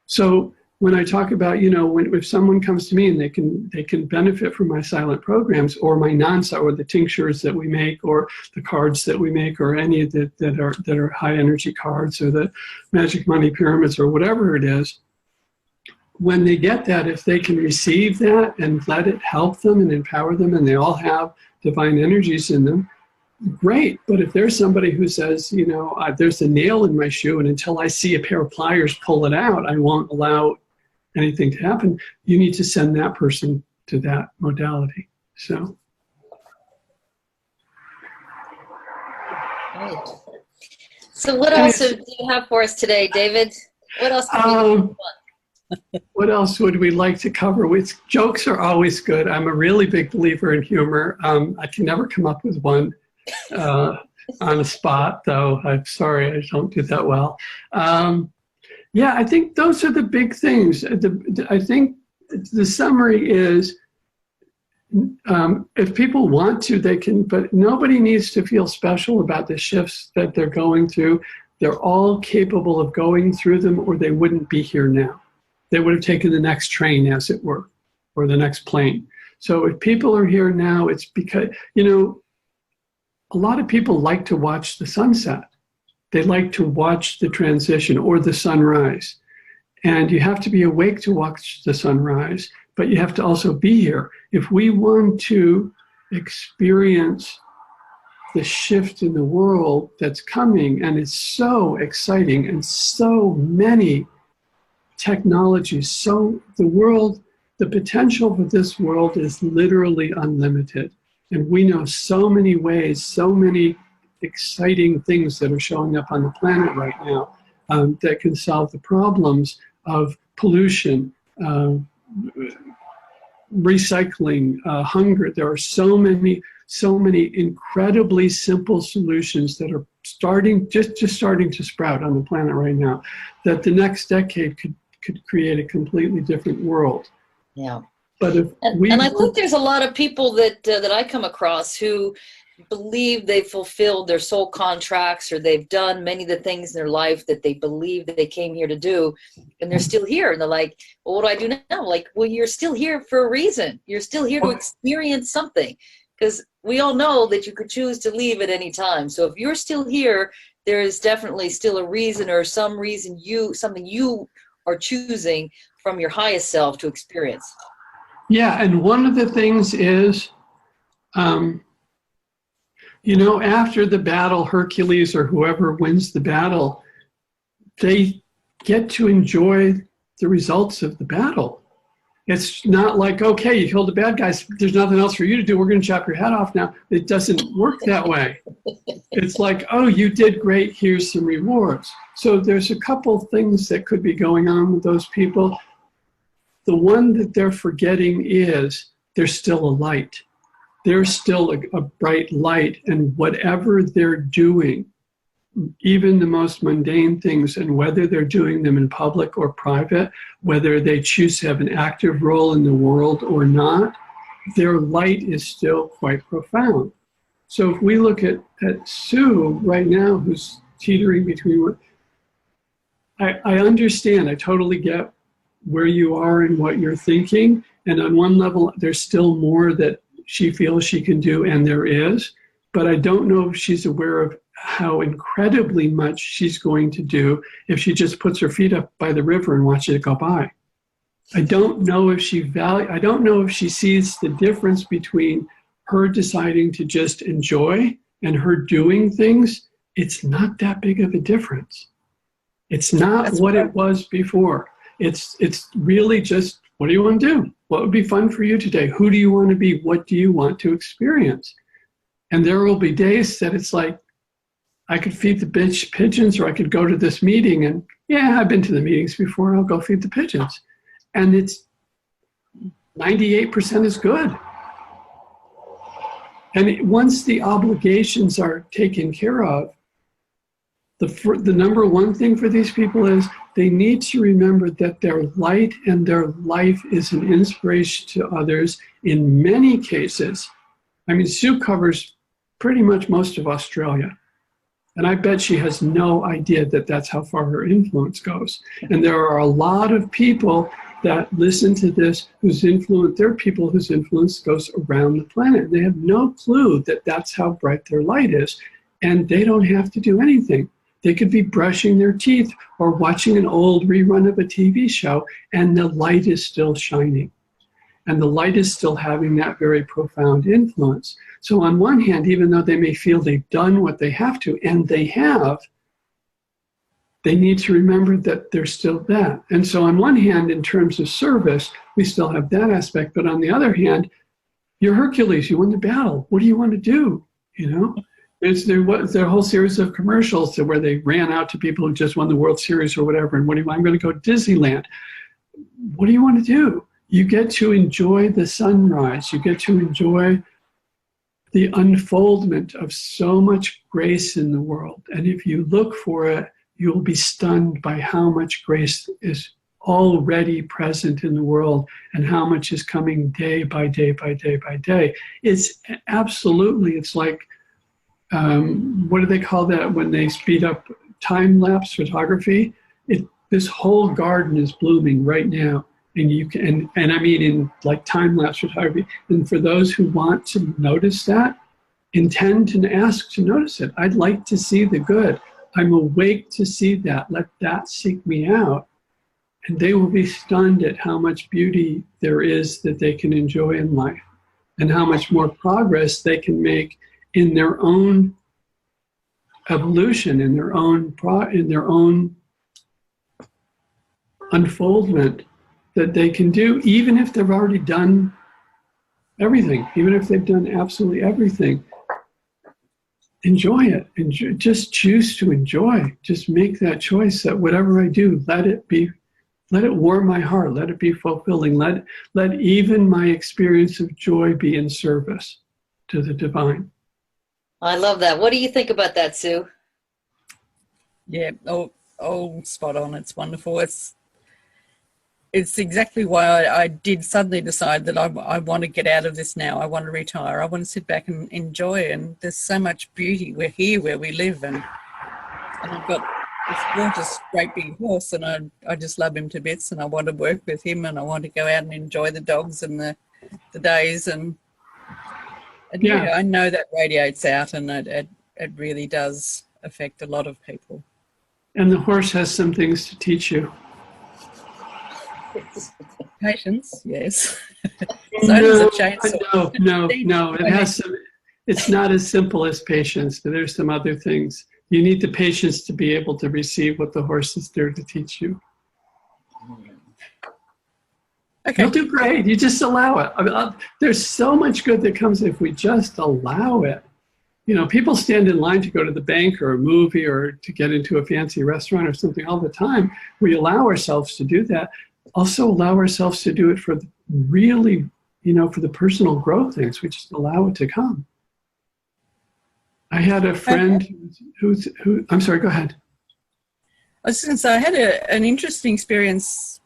So when I talk about, if someone comes to me and they can benefit from my silent programs or my or the tinctures that we make or the cards that we make or any of that are high energy cards or the magic money pyramids or whatever it is, when they get that, if they can receive that and let it help them and empower them, and they all have divine energies in them, great. But if there's somebody who says, you know, there's a nail in my shoe, and until I see a pair of pliers pull it out, I won't allow anything to happen, you need to send that person to that modality. So. Right. So what else do you have for us today, David? What else what else would we like to cover? Jokes are always good. I'm a really big believer in humor. I can never come up with one on the spot, though. I'm sorry, I don't do that well. Yeah, I think those are the big things. I think the summary is, if people want to, they can, but nobody needs to feel special about the shifts that they're going through. They're all capable of going through them, or they wouldn't be here now. They would have taken the next train, as it were, or the next plane. So if people are here now, it's because, you know, a lot of people like to watch the sunset. They like to watch the transition or the sunrise. And you have to be awake to watch the sunrise, but you have to also be here. If we want to experience the shift in the world that's coming, and it's so exciting, and so many technologies, so the potential for this world is literally unlimited. And we know so many ways, so many exciting things that are showing up on the planet right now that can solve the problems of pollution, recycling, hunger. There are so many incredibly simple solutions that are just starting to sprout on the planet right now, that the next decade could create a completely different world. Yeah. But if and I think there's a lot of people that I come across who believe they've fulfilled their soul contracts, or they've done many of the things in their life that they believe that they came here to do, and they're still here. And they're like, well, what do I do now? Like, well, you're still here for a reason. You're still here to experience something, because we all know that you could choose to leave at any time. So if you're still here, there is definitely still a reason, or something you are choosing from your highest self to experience. Yeah, and one of the things is, you know, after the battle, Hercules or whoever wins the battle, they get to enjoy the results of the battle. It's not like, okay, you killed the bad guys, there's nothing else for you to do, we're going to chop your head off now. It doesn't work that way. It's like, oh, you did great, here's some rewards. So there's a couple things that could be going on with those people. The one that they're forgetting is there's still a light. There's still a bright light, and whatever they're doing, even the most mundane things, and whether they're doing them in public or private, whether they choose to have an active role in the world or not, their light is still quite profound. So if we look at Sue right now, who's teetering between what, I understand, I totally get where you are and what you're thinking. And on one level, there's still more that she feels she can do, and there is. But I don't know if she's aware of how incredibly much she's going to do if she just puts her feet up by the river and watches it go by. I don't know if she sees the difference between her deciding to just enjoy and her doing things. It's not that big of a difference. It's not what it was before. It's really just, what do you want to do? What would be fun for you today? Who do you want to be? What do you want to experience? And there will be days that it's like, I could feed the pigeons, or I could go to this meeting, and yeah, I've been to the meetings before, I'll go feed the pigeons. And it's 98% is good. And once the obligations are taken care of, the number one thing for these people is they need to remember that their light and their life is an inspiration to others in many cases. I mean, Sue covers pretty much most of Australia. And I bet she has no idea that that's how far her influence goes. And there are a lot of people that listen to this there are people whose influence goes around the planet. They have no clue that that's how bright their light is. And they don't have to do anything. They could be brushing their teeth or watching an old rerun of a TV show, and the light is still shining. and the light is still having that very profound influence. So on one hand, even though they may feel they've done what they have to, and they have, they need to remember that there's still that. And so on one hand, in terms of service, we still have that aspect. But on the other hand, you're Hercules, you won the battle. What do you want to do? You know, there was a whole series of commercials where they ran out to people who just won the World Series or whatever. And I'm going to go to Disneyland. What do you want to do? You get to enjoy the sunrise. You get to enjoy the unfoldment of so much grace in the world. And if you look for it, you'll be stunned by how much grace is already present in the world and how much is coming day by day by day by day. It's absolutely, it's like, what do they call that when they speed up time-lapse photography? This whole garden is blooming right now. And you can, and I mean in like time-lapse photography. And for those who want to notice that, intend and ask to notice it. I'd like to see the good. I'm awake to see that. Let that seek me out. And they will be stunned at how much beauty there is that they can enjoy in life and how much more progress they can make in their own evolution, in their own unfoldment that they can do, even if they've already done everything, even if they've done absolutely everything. Enjoy it. Just choose to enjoy. Just make that choice that whatever I do, let it warm my heart. Let it be fulfilling. Let even my experience of joy be in service to the divine. I love that. What do you think about that, Sue? Yeah, spot on. It's wonderful. It's exactly why I did suddenly decide that I want to get out of this now. I want to retire. I want to sit back and enjoy. And there's so much beauty. We're here where we live, and I've got this gorgeous, great big horse, and I just love him to bits, and I want to work with him, and I want to go out and enjoy the dogs and the days, and yeah, I know that radiates out, and it really does affect a lot of people. And the horse has some things to teach you. Patience, yes. So does a chainsaw. No. It has some. It's not as simple as patience. There's some other things. You need the patience to be able to receive what the horse is there to teach you. Okay. You'll do great. You just allow it. I mean, there's so much good that comes if we just allow it. You know, people stand in line to go to the bank or a movie or to get into a fancy restaurant or something all the time. We allow ourselves to do that. Also allow ourselves to do it for really, for the personal growth things. We just allow it to come. I had a friend who I'm sorry, go ahead. I was going to say, I had an interesting experience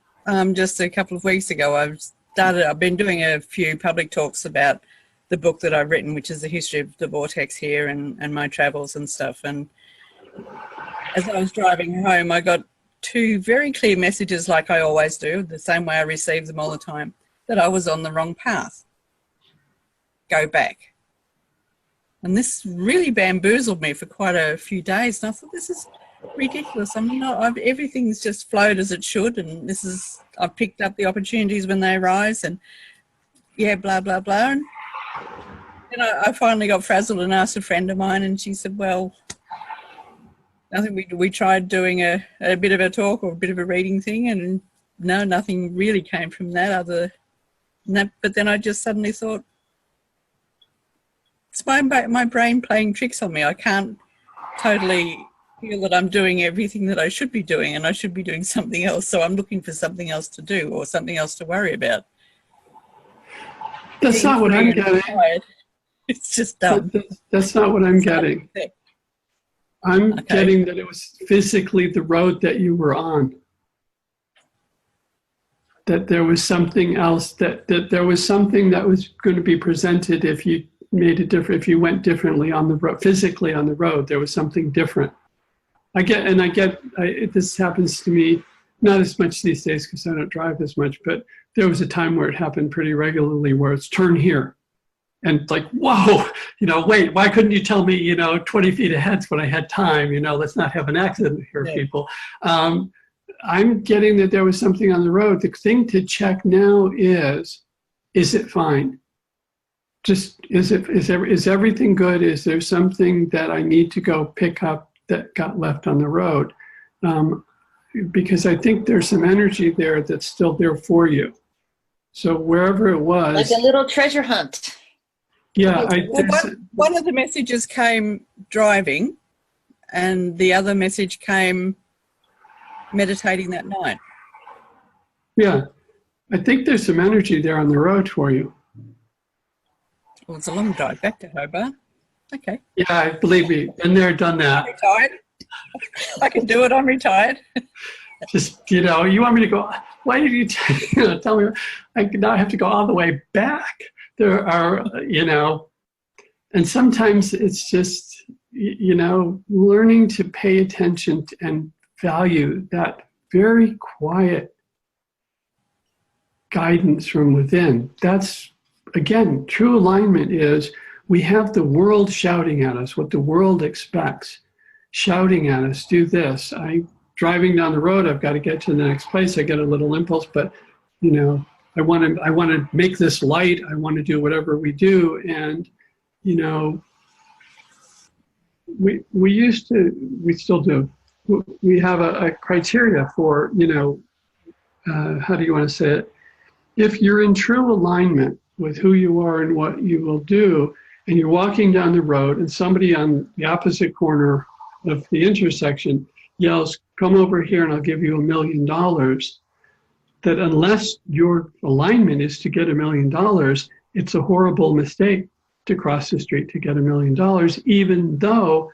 just a couple of weeks ago. I've been doing a few public talks about the book that I've written, which is the history of the vortex here and my travels and stuff. And as I was driving home, I got two very clear messages, like I always do, the same way I receive them all the time, that I was on the wrong path. Go back. And this really bamboozled me for quite a few days. And I thought, this is ridiculous. I mean, everything's just flowed as it should. And I've picked up the opportunities when they arise, and yeah, blah, blah, blah. And I finally got frazzled and asked a friend of mine, and she said, well, I think we tried doing a bit of a talk or a bit of a reading thing, and no, nothing really came from that other than that. But then I just suddenly thought, it's my brain playing tricks on me. I can't totally feel that I'm doing everything that I should be doing, and I should be doing something else. So I'm looking for something else to do or something else to worry about. That's not what I'm getting. It's just dumb. That's not what I'm getting. I'm getting that it was physically the road that you were on. That there was something else, that there was something that was going to be presented if you made it different, if you went differently on the road, physically on the road. There was something different. This happens to me, not as much these days because I don't drive as much, but there was a time where it happened pretty regularly where it's turn here. And like, whoa, wait, why couldn't you tell me, 20 feet ahead when I had time, let's not have an accident here, people. I'm getting that there was something on the road. The thing to check now is is it fine? Just, is everything good? Is there something that I need to go pick up that got left on the road? Because I think there's some energy there that's still there for you. So wherever it was. Like a little treasure hunt. Yeah. One of the messages came driving, and the other message came meditating that night. Yeah. I think there's some energy there on the road for you. Well, it's a long drive back to Hobart. Okay. Yeah, believe me, been there, done that. I'm retired. I can do it. I'm retired. Just, you want me to go, why did you tell me I now have to go all the way back? There are, and sometimes it's just, learning to pay attention and value that very quiet guidance from within. That's, again, true alignment is we have the world shouting at us, what the world expects, shouting at us, do this. Driving down the road, I've got to get to the next place. I get a little impulse, but I want to make this light. I want to do whatever we do. And, we still do. We have a criteria for, how do you want to say it? If you're in true alignment with who you are and what you will do, and you're walking down the road and somebody on the opposite corner of the intersection yells, come over here and I'll give you $1 million, that unless your alignment is to get $1 million, it's a horrible mistake to cross the street to get $1 million, even though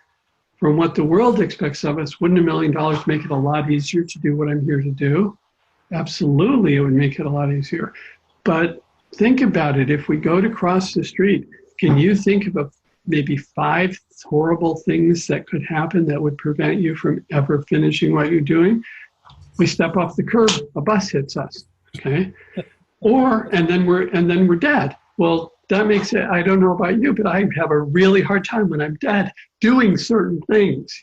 from what the world expects of us, wouldn't $1 million make it a lot easier to do what I'm here to do? Absolutely, it would make it a lot easier. But think about it. If we go to cross the street, can you think of maybe 5 horrible things that could happen that would prevent you from ever finishing what you're doing? We step off the curb, a bus hits us, okay? And then we're dead. Well, that makes it, I don't know about you, but I have a really hard time when I'm dead doing certain things,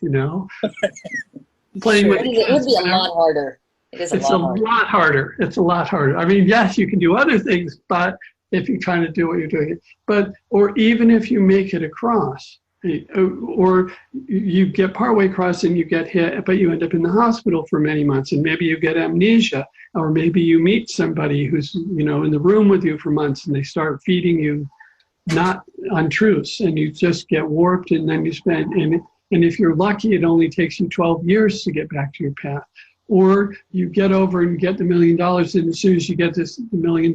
Playing with it would be a lot harder. It's a lot harder. It's a lot harder. I mean, yes, you can do other things, but if you're trying to do what you're doing, or even if you make it across, or you get partway across and you get hit, but you end up in the hospital for many months, and maybe you get amnesia, or maybe you meet somebody who's, in the room with you for months, and they start feeding you not untruths, and you just get warped, and then you spend, and if you're lucky, it only takes you 12 years to get back to your path. Or you get over and get the $1 million, and as soon as you get this $1 million,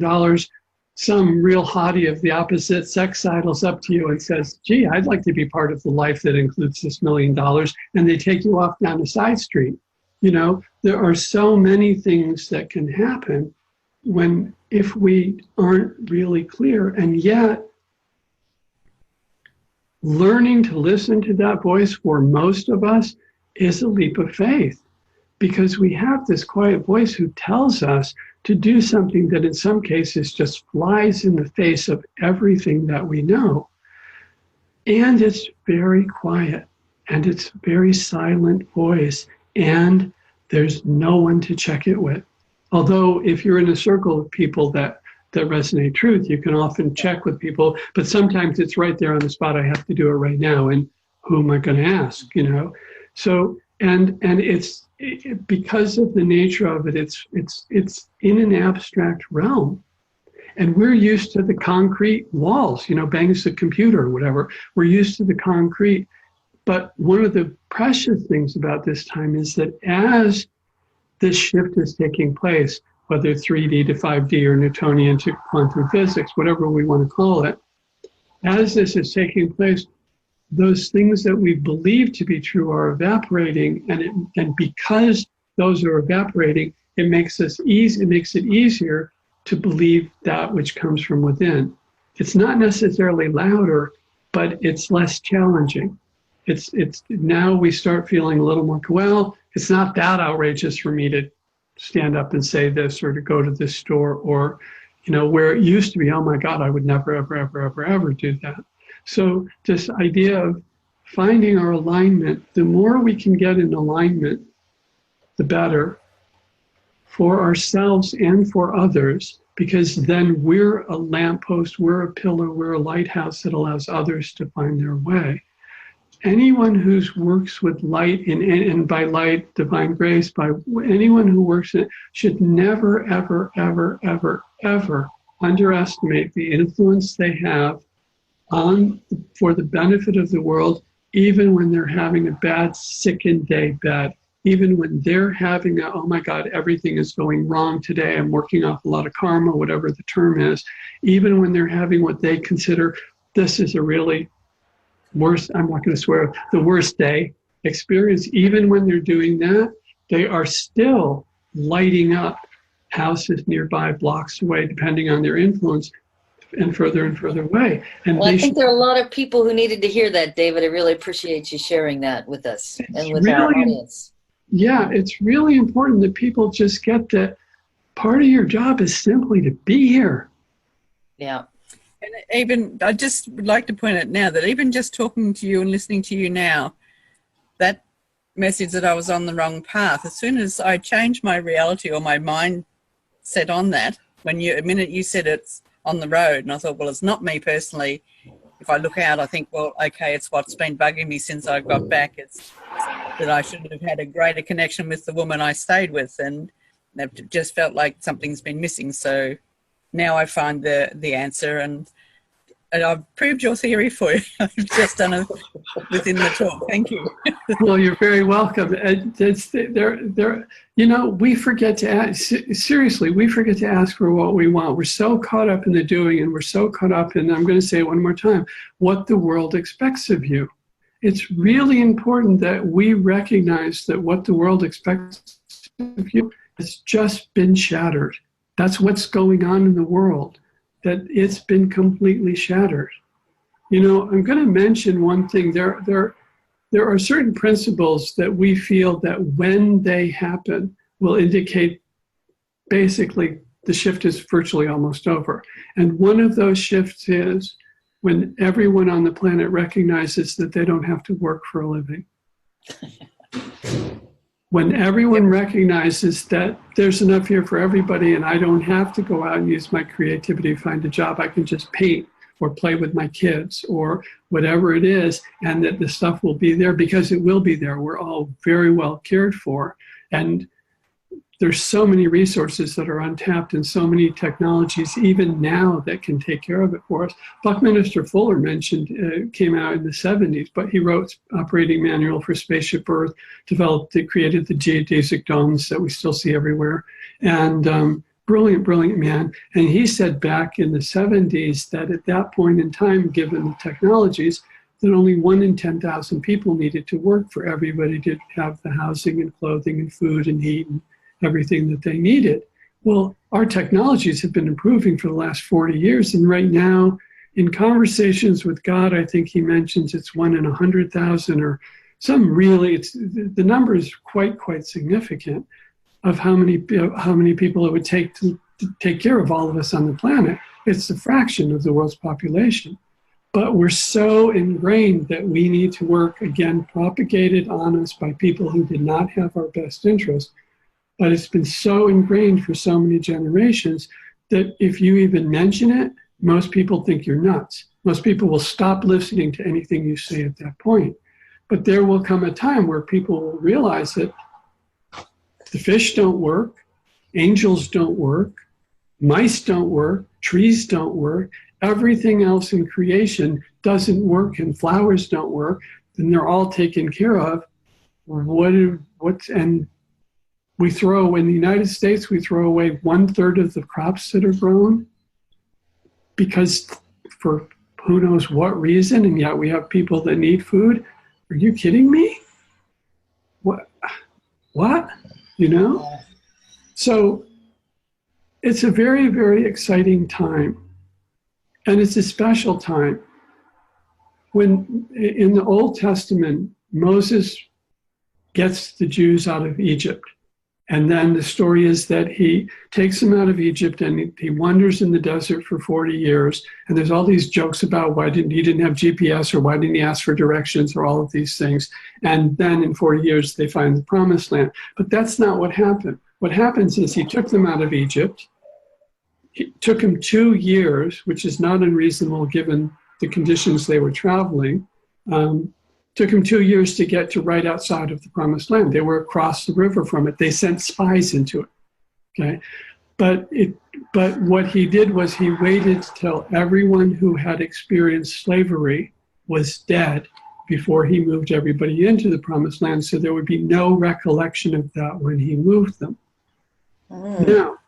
some real hottie of the opposite sex sidles up to you and says, gee, I'd like to be part of the life that includes this $1 million, and they take you off down a side street. There are so many things that can happen if we aren't really clear, and yet learning to listen to that voice for most of us is a leap of faith. Because we have this quiet voice who tells us to do something that in some cases just flies in the face of everything that we know. And it's very quiet, and it's a very silent voice, and there's no one to check it with. Although if you're in a circle of people that resonate truth, you can often check with people, but sometimes it's right there on the spot. I have to do it right now, and who am I going to ask, So, and it's, because of the nature of it, it's in an abstract realm, and we're used to the concrete walls. Bangs the computer or whatever. We're used to the concrete. But one of the precious things about this time is that as this shift is taking place, whether 3D to 5D or Newtonian to quantum physics, whatever we want to call it, as this is taking place, those things that we believe to be true are evaporating, and because those are evaporating, it makes it easier to believe that which comes from within. It's not necessarily louder, but it's less challenging. It's now we start feeling a little more, well, it's not that outrageous for me to stand up and say this, or to go to this store, or where it used to be, oh my God, I would never, ever, ever, ever, ever do that. So this idea of finding our alignment, the more we can get in alignment, the better for ourselves and for others. because then we're a lamppost, we're a pillar, we're a lighthouse that allows others to find their way. Anyone who works with light, and by light, divine grace, by anyone who works in it, should never, ever, ever, ever, ever underestimate the influence they have for the benefit of the world, even when they're having a bad, sickened day bad, even when they're having a, oh my God, everything is going wrong today, I'm working off a lot of karma, whatever the term is, even when they're having what they consider, this is a really worst, I'm not going to swear, the worst day experience, even when they're doing that, they are still lighting up houses nearby, blocks away, depending on their influence, and further away. And well, I think there are a lot of people who needed to hear that, David. I really appreciate you sharing that with us and with our audience. Yeah, it's really important that people just get that part of your job is simply to be here. Yeah. And even, I just would like to point out now that even just talking to you and listening to you now, that message that I was on the wrong path, as soon as I changed my reality or my mind set on that, the minute you said it's on the road, and I thought, well, it's not me personally. If I look out, I think, well, okay, it's what's been bugging me since I got back. It's that I should have had a greater connection with the woman I stayed with, and I've just felt like something's been missing. So now I find the answer, and I've proved your theory for you. I've just done it within the talk. Thank you. Well, you're very welcome. We forget to ask, seriously, we forget to ask for what we want. We're so caught up in the doing, and we're so caught up in, I'm going to say it one more time, what the world expects of you. It's really important that we recognize that what the world expects of you has just been shattered. That's what's going on in the world, that it's been completely shattered. I'm going to mention one thing. There are certain principles that we feel that when they happen will indicate basically the shift is virtually almost over. And one of those shifts is when everyone on the planet recognizes that they don't have to work for a living. When everyone recognizes that there's enough here for everybody and I don't have to go out and use my creativity to find a job, I can just paint or play with my kids or whatever it is, and that the stuff will be there because it will be there. We're all very well cared for. And there's so many resources that are untapped and so many technologies even now that can take care of it for us. Buckminster Fuller mentioned, came out in the 70s, but he wrote Operating Manual for Spaceship Earth, created the geodesic domes that we still see everywhere. And brilliant man. And he said back in the 70s that at that point in time, given the technologies, that only 1 in 10,000 people needed to work for everybody to have the housing and clothing and food and heat and everything that they needed. Well, our technologies have been improving for the last 40 years. And right now, in conversations with God, I think he mentions it's 1 in 100,000 or some really, the number is quite significant of how many people it would take to take care of all of us on the planet. It's a fraction of the world's population. But we're so ingrained that we need to work, again, propagated on us by people who did not have our best interest. But it's been so ingrained for so many generations that if you even mention it, most people think you're nuts. Most people will stop listening to anything you say at that point. But there will come a time where people will realize that the fish don't work, angels don't work, mice don't work, trees don't work, everything else in creation doesn't work, and flowers don't work, and they're all taken care of. And we throw, in the United States, we throw away 1/3 of the crops that are grown because for who knows what reason, and yet we have people that need food. Are you kidding me? What? So it's a very, very exciting time. And it's a special time. When in the Old Testament, Moses gets the Jews out of Egypt. And then the story is that he takes them out of Egypt and he wanders in the desert for 40 years. And there's all these jokes about why he didn't have GPS or why didn't he ask for directions or all of these things. And then in 40 years, they find the promised land. But that's not what happened. What happens is he took them out of Egypt. It took him 2 years, which is not unreasonable given the conditions they were traveling. Took him 2 years to get to right outside of the Promised Land. They were across the river from it. They sent spies into it. Okay, but what he did was he waited till everyone who had experienced slavery was dead before he moved everybody into the Promised Land, so there would be no recollection of that when he moved them. Now,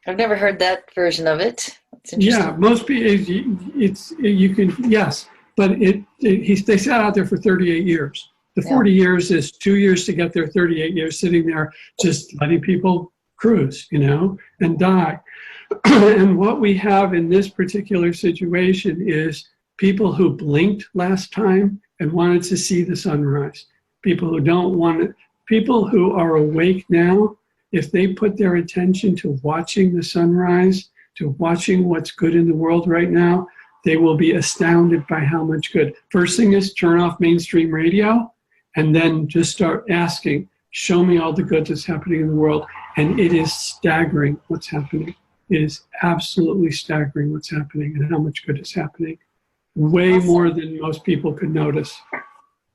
I've never heard that version of it. It's interesting. yeah, most people, you can, yes, but they sat out there for 38 years. The 40 years is 2 years to get there, 38 years sitting there just letting people cruise, and die. And what we have in this particular situation is people who blinked last time and wanted to see the sunrise. People who don't want it. People who are awake now, if they put their attention to watching the sunrise, to watching what's good in the world right now, they will be astounded by how much good. First thing is turn off mainstream radio and then just start asking, show me all the good that's happening in the world. And it is staggering what's happening. It is absolutely staggering what's happening and how much good is happening. Way more than most people could notice.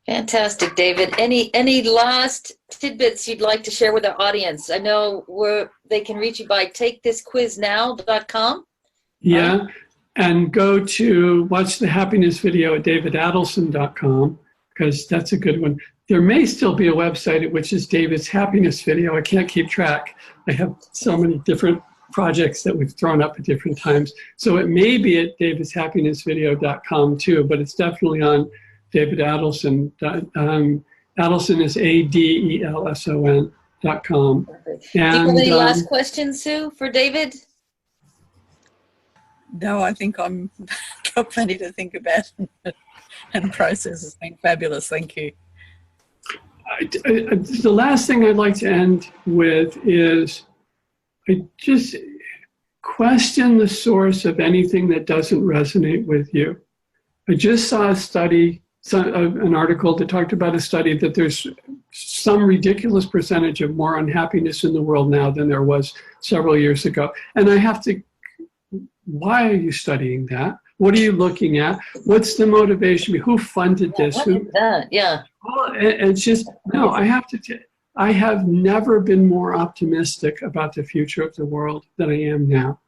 Fantastic, David. Any last tidbits you'd like to share with our audience? I know they can reach you by takethisquiznow.com. Yeah, and go to watch the happiness video at davidadelson.com, because that's a good one. There may still be a website which is David's Happiness Video. I can't keep track. I have so many different projects that we've thrown up at different times. So it may be at davidshappinessvideo.com too, but it's definitely on David Adelson. Adelson is ADELSON.com. Do you have any last questions, Sue, for David? No, I think I'm got plenty to think about and process. Has been fabulous. Thank you. The last thing I'd like to end with is I just question the source of anything that doesn't resonate with you. I just saw a study, an article that talked about a study that there's some ridiculous percentage of more unhappiness in the world now than there was several years ago. And I have to, why are you studying that? What are you looking at? What's the motivation? Who funded this? What is that? Yeah. Well, it's just, no, I have never been more optimistic about the future of the world than I am now.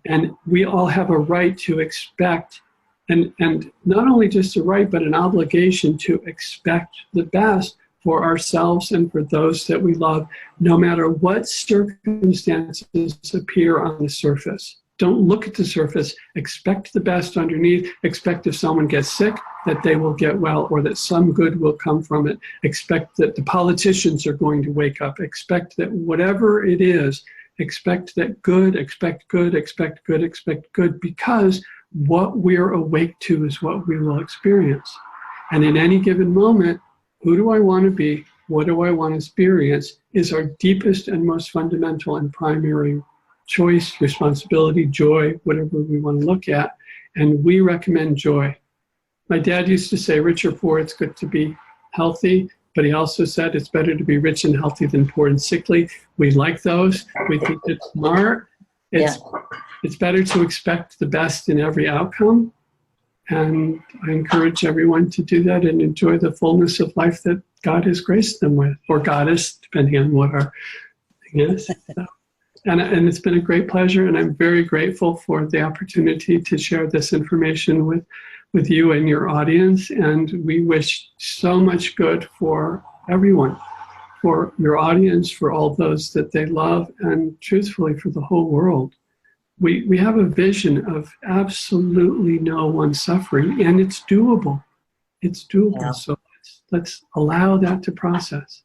And we all have a right to expect, and not only just a right, but an obligation to expect the best for ourselves and for those that we love, no matter what circumstances appear on the surface. Don't look at the surface. Expect the best underneath. Expect if someone gets sick, that they will get well, or that some good will come from it. Expect that the politicians are going to wake up. Expect that whatever it is, expect that good, expect good, expect good, expect good, because what we're awake to is what we will experience. And in any given moment, who do I want to be? What do I want to experience? Is our deepest and most fundamental and primary choice, responsibility, joy, whatever we want to look at. And we recommend joy. My dad used to say, rich or poor, it's good to be healthy. But he also said it's better to be rich and healthy than poor and sickly. We like those. We think it's smart. It's better to expect the best in every outcome. And I encourage everyone to do that and enjoy the fullness of life that God has graced them with, or goddess, depending on what our thing is. And it's been a great pleasure, and I'm very grateful for the opportunity to share this information with you and your audience. And we wish so much good for everyone, for your audience, for all those that they love, and truthfully for the whole world. We have a vision of absolutely no one suffering, and it's doable. It's doable. Yeah. So let's allow that to process.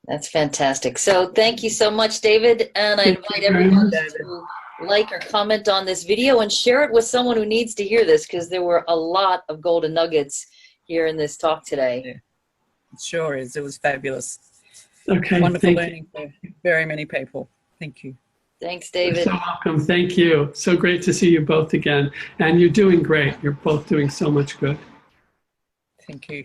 That's fantastic. So thank you so much, David. And I invite everyone to like or comment on this video and share it with someone who needs to hear this, because there were a lot of golden nuggets here in this talk today. Yeah, it sure is. It was fabulous. Okay. Wonderful learning for very many people. Thank you. Thanks, David. You're so welcome. Thank you. So great to see you both again. And you're doing great. You're both doing so much good. Thank you.